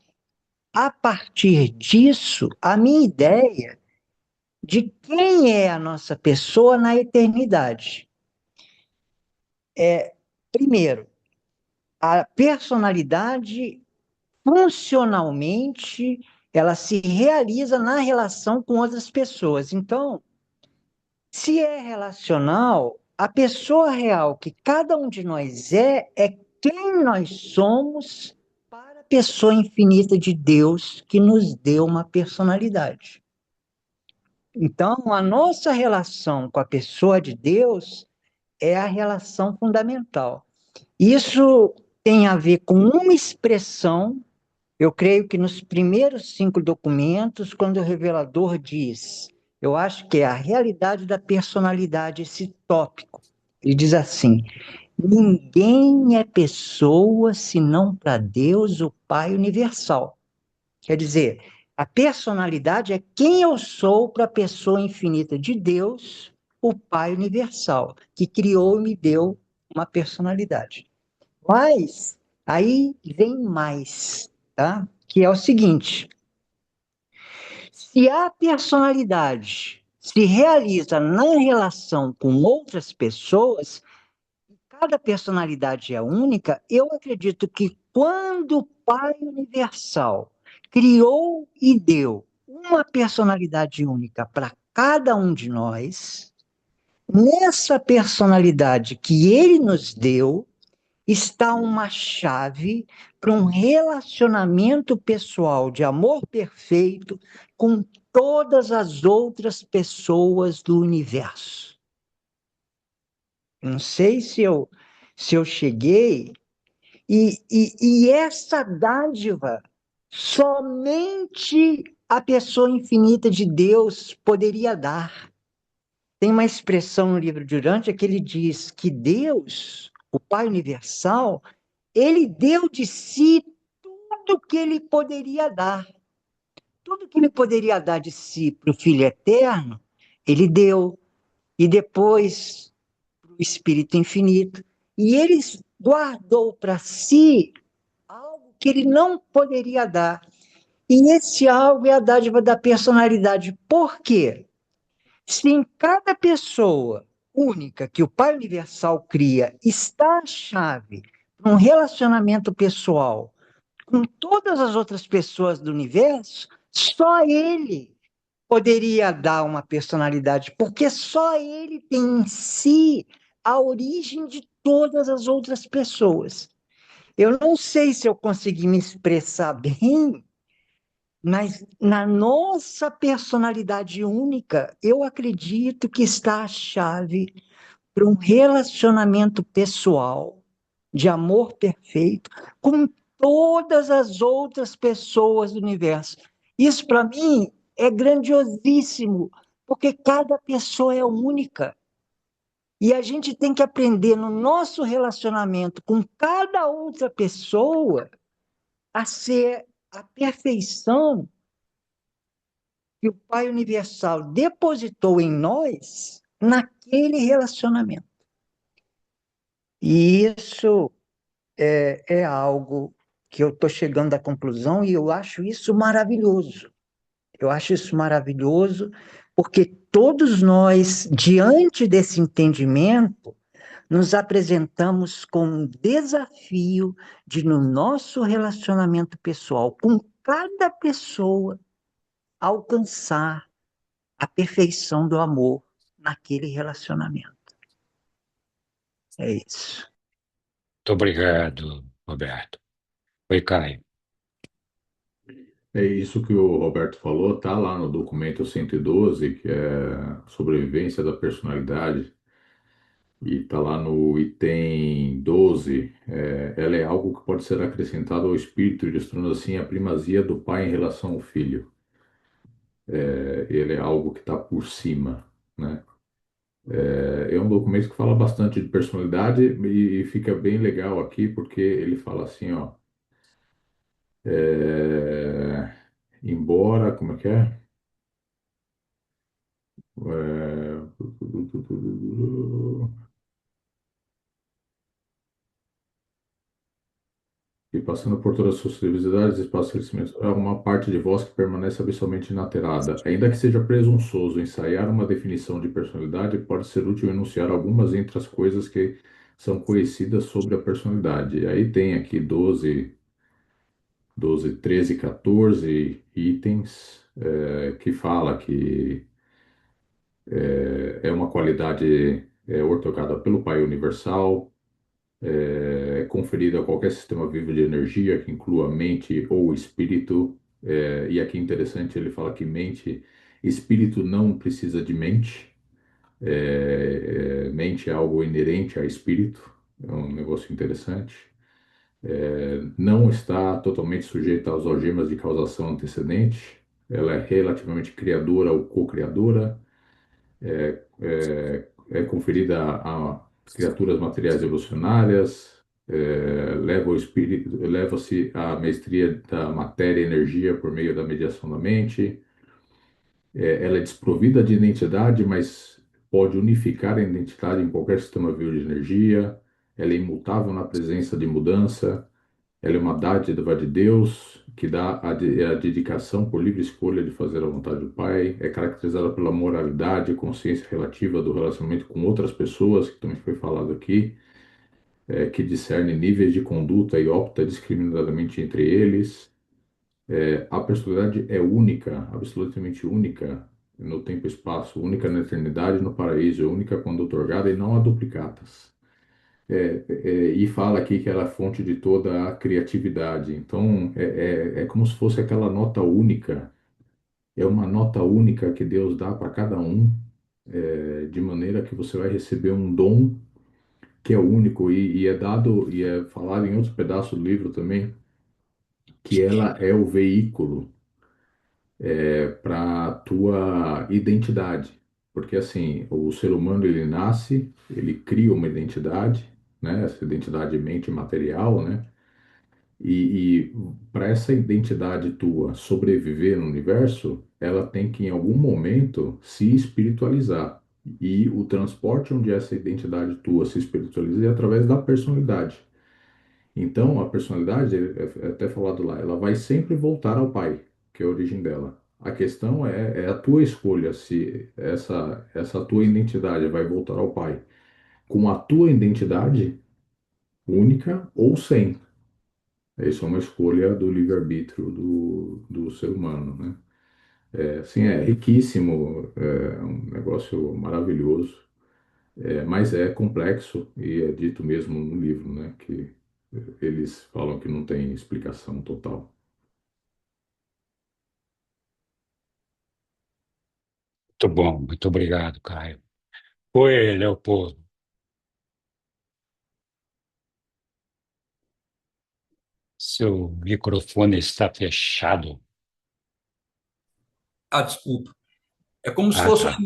a partir disso, a minha ideia de quem é a nossa pessoa na eternidade. Primeiro, a personalidade, funcionalmente, ela se realiza na relação com outras pessoas. Então, se é relacional, a pessoa real que cada um de nós é quem nós somos para a pessoa infinita de Deus que nos deu uma personalidade. Então, a nossa relação com a pessoa de Deus é a relação fundamental. Isso tem a ver com uma expressão, eu creio que nos primeiros 5 documentos, quando o revelador diz, eu acho que é a realidade da personalidade, esse tópico. Ele diz assim: ninguém é pessoa senão para Deus, o Pai universal. Quer dizer, a personalidade é quem eu sou para a pessoa infinita de Deus, o Pai universal, que criou e me deu uma personalidade. Mas aí vem mais, tá? Que é o seguinte: se a personalidade se realiza na relação com outras pessoas, cada personalidade é única, eu acredito que quando o Pai Universal criou e deu uma personalidade única para cada um de nós, nessa personalidade que ele nos deu, está uma chave para um relacionamento pessoal de amor perfeito com todas as outras pessoas do universo. Não sei se eu cheguei, e essa dádiva somente a pessoa infinita de Deus poderia dar. Tem uma expressão no livro de Urântia que ele diz que Deus, o Pai Universal, ele deu de si tudo que ele poderia dar. Tudo que ele poderia dar de si para o Filho Eterno, ele deu. E depois para o Espírito Infinito. E ele guardou para si algo que ele não poderia dar. E esse algo é a dádiva da personalidade. Por quê? Se em cada pessoa única que o Pai Universal cria está a chave para um relacionamento pessoal com todas as outras pessoas do universo, só ele poderia dar uma personalidade, porque só ele tem em si a origem de todas as outras pessoas. Eu não sei se eu consegui me expressar bem, mas na nossa personalidade única, eu acredito que está a chave para um relacionamento pessoal de amor perfeito com todas as outras pessoas do universo. Isso, para mim, é grandiosíssimo, porque cada pessoa é única. E a gente tem que aprender no nosso relacionamento com cada outra pessoa a ser a perfeição que o Pai Universal depositou em nós naquele relacionamento. E isso é algo que eu estou chegando à conclusão e eu acho isso maravilhoso. Eu acho isso maravilhoso porque todos nós, diante desse entendimento, nos apresentamos com um desafio de, no nosso relacionamento pessoal, com cada pessoa, alcançar a perfeição do amor naquele relacionamento. É isso. Muito obrigado, Roberto. Oi, Caio. É isso que o Roberto falou, tá lá no documento 112, que é sobrevivência da personalidade, e tá lá no item 12. Ela é algo que pode ser acrescentado ao espírito, ilustrando assim a primazia do pai em relação ao filho. Ele é algo que está por cima, né? É um documento que fala bastante de personalidade e fica bem legal aqui porque ele fala assim, ó, é, embora, como é que é? É, e passando por todas as suas diversidades, espaços de crescimento, há uma parte de vós que permanece absolutamente inalterada. Ainda que seja presunçoso ensaiar uma definição de personalidade, pode ser útil enunciar algumas entre as coisas que são conhecidas sobre a personalidade. E aí tem aqui 12, 13, 14 itens que fala que é uma qualidade ortogada pelo Pai Universal, é conferida a qualquer sistema vivo de energia que inclua mente ou espírito. E aqui interessante, ele fala que mente, espírito não precisa de mente. Mente é algo inerente a espírito, é um negócio interessante. Não está totalmente sujeita às algemas de causação antecedente. Ela é relativamente criadora ou co-criadora. É conferida a criaturas materiais evolucionárias. Leva o espírito, leva-se a mestria da matéria e energia por meio da mediação da mente. Ela é desprovida de identidade, mas pode unificar a identidade em qualquer sistema vivo de energia. Ela é imutável na presença de mudança. Ela é uma dádiva de Deus que dá a dedicação por livre escolha de fazer a vontade do Pai. É caracterizada pela moralidade e consciência relativa do relacionamento com outras pessoas, que também foi falado aqui, que discerne níveis de conduta e opta discriminadamente entre eles. A personalidade é única, absolutamente única no tempo e espaço, única na eternidade e no paraíso, é única quando otorgada e não há duplicatas. E fala aqui que ela é a fonte de toda a criatividade. Então, é como se fosse aquela nota única, é uma nota única que Deus dá para cada um, de maneira que você vai receber um dom que é único e é dado, e é falado em outros pedaços do livro também, que ela é o veículo para a tua identidade. Porque assim, o ser humano ele nasce, ele cria uma identidade, né? Essa identidade mente material, né? E para essa identidade tua sobreviver no universo, ela tem que em algum momento se espiritualizar. E o transporte onde essa identidade tua se espiritualiza é através da personalidade. Então, a personalidade, é até falado lá, ela vai sempre voltar ao pai, que é a origem dela. A questão é a tua escolha, se essa tua identidade vai voltar ao pai com a tua identidade única ou sem. Isso é uma escolha do livre-arbítrio do ser humano, né? Assim, é riquíssimo, é um negócio maravilhoso, mas é complexo e é dito mesmo no livro, né? Que eles falam que não tem explicação total. Muito bom, muito obrigado, Caio. Oi, Leopoldo. Seu microfone está fechado. Ah, desculpa. É como se Ah, fosse tá.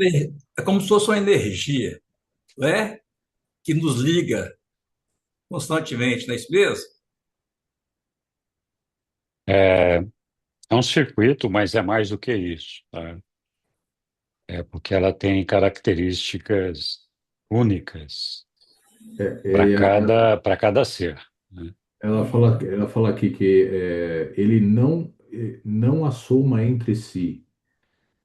é como se fosse uma energia, né? Que nos liga constantemente, não é isso mesmo? É, é um circuito, mas é mais do que isso, tá? É porque ela tem características únicas para cada ser, né? Ela fala aqui que ele não as soma entre si.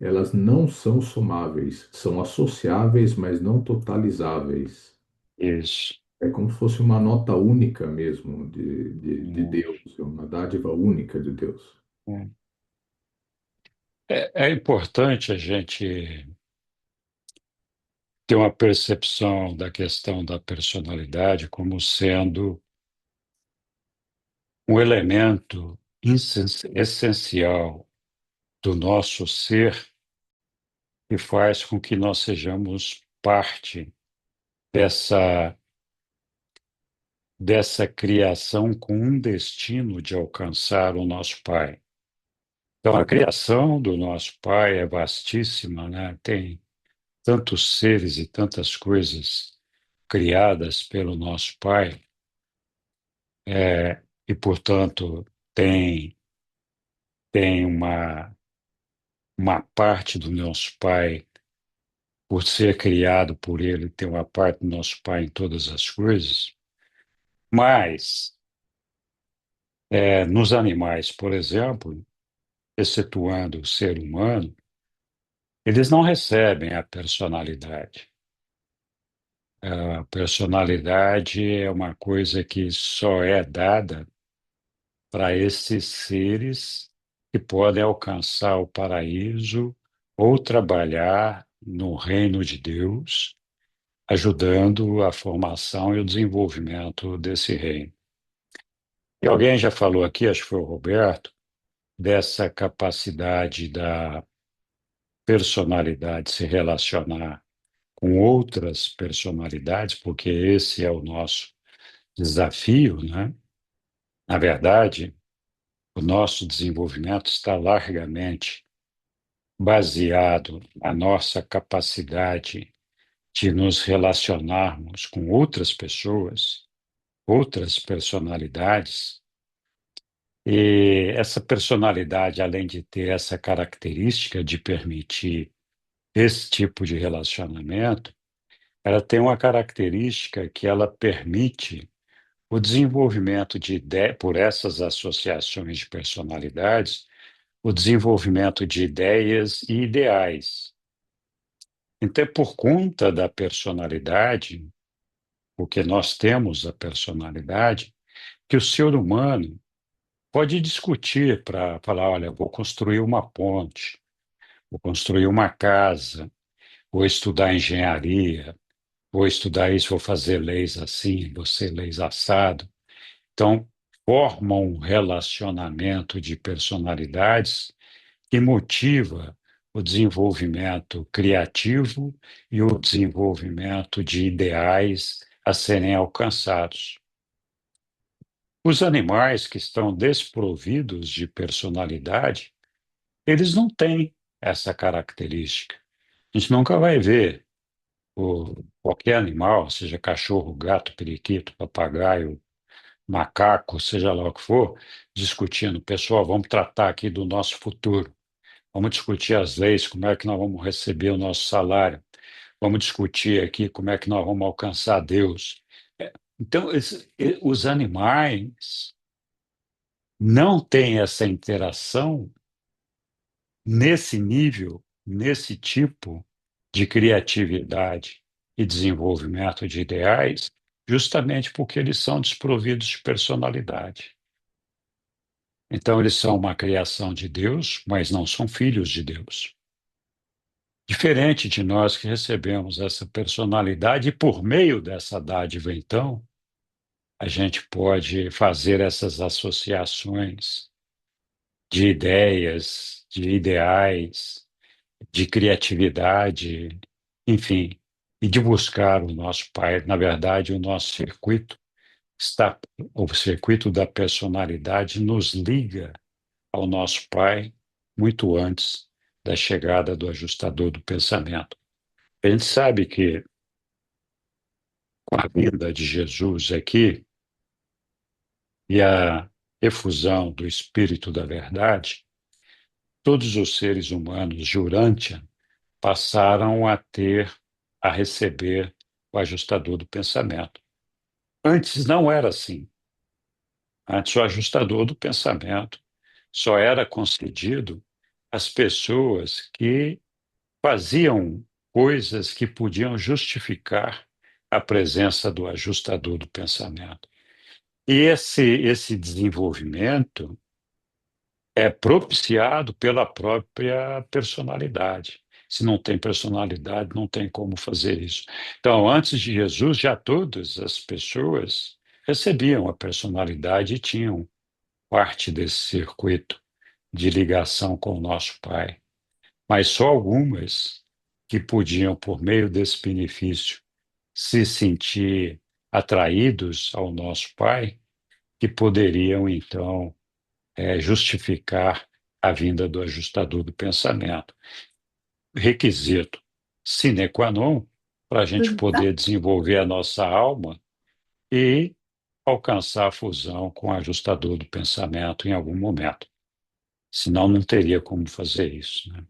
Elas não são somáveis, são associáveis, mas não totalizáveis. Isso. É como se fosse uma nota única mesmo de Deus, uma dádiva única de Deus. É importante a gente ter uma percepção da questão da personalidade como sendo um elemento essencial do nosso ser que faz com que nós sejamos parte dessa, dessa criação com um destino de alcançar o nosso Pai. Então, a criação do nosso Pai é vastíssima, né? Tem tantos seres e tantas coisas criadas pelo nosso Pai, e, portanto, tem, tem uma parte do nosso Pai, por ser criado por Ele, tem uma parte do nosso Pai em todas as coisas, mas nos animais, por exemplo, excetuando o ser humano, eles não recebem a personalidade. A personalidade é uma coisa que só é dada para esses seres que podem alcançar o paraíso ou trabalhar no reino de Deus, ajudando a formação e o desenvolvimento desse reino. E alguém já falou aqui, acho que foi o Roberto, dessa capacidade da personalidade se relacionar com outras personalidades, porque esse é o nosso desafio, né? Na verdade, o nosso desenvolvimento está largamente baseado na nossa capacidade de nos relacionarmos com outras pessoas, outras personalidades, e essa personalidade, além de ter essa característica de permitir esse tipo de relacionamento, ela tem uma característica que ela permite o desenvolvimento de por essas associações de personalidades, o desenvolvimento de ideias e ideais. Então, é por conta da personalidade, porque nós temos a personalidade, que o ser humano pode discutir para falar, olha, vou construir uma ponte, vou construir uma casa, vou estudar engenharia, vou estudar isso, vou fazer leis assim, vou ser leis assado. Então, formam um relacionamento de personalidades que motiva o desenvolvimento criativo e o desenvolvimento de ideais a serem alcançados. Os animais que estão desprovidos de personalidade, eles não têm essa característica. A gente nunca vai ver qualquer animal, seja cachorro, gato, periquito, papagaio, macaco, seja lá o que for, discutindo, pessoal, vamos tratar aqui do nosso futuro. Vamos discutir as leis, como é que nós vamos receber o nosso salário. Vamos discutir aqui como é que nós vamos alcançar Deus. Então, os animais não têm essa interação nesse nível, nesse tipo de criatividade e desenvolvimento de ideais, justamente porque eles são desprovidos de personalidade. Então, eles são uma criação de Deus, mas não são filhos de Deus. Diferente de nós que recebemos essa personalidade, e por meio dessa dádiva, então, a gente pode fazer essas associações de ideias, de ideais, de criatividade, enfim, e de buscar o nosso Pai. Na verdade, o nosso circuito está, o circuito da personalidade nos liga ao nosso Pai muito antes da chegada do ajustador do pensamento. A gente sabe que com a vinda de Jesus aqui e a efusão do Espírito da Verdade, todos os seres humanos de Urântia passaram a receber o ajustador do pensamento. Antes não era assim. Antes o ajustador do pensamento só era concedido às pessoas que faziam coisas que podiam justificar a presença do ajustador do pensamento. E esse desenvolvimento é propiciado pela própria personalidade. Se não tem personalidade, não tem como fazer isso. Então, antes de Jesus, já todas as pessoas recebiam a personalidade e tinham parte desse circuito de ligação com o nosso Pai. Mas só algumas que podiam, por meio desse benefício, se sentir atraídos ao nosso Pai, que poderiam, então, justificar a vinda do ajustador do pensamento. Requisito sine qua non para a gente poder desenvolver a nossa alma e alcançar a fusão com o ajustador do pensamento em algum momento. Senão, não teria como fazer isso, né?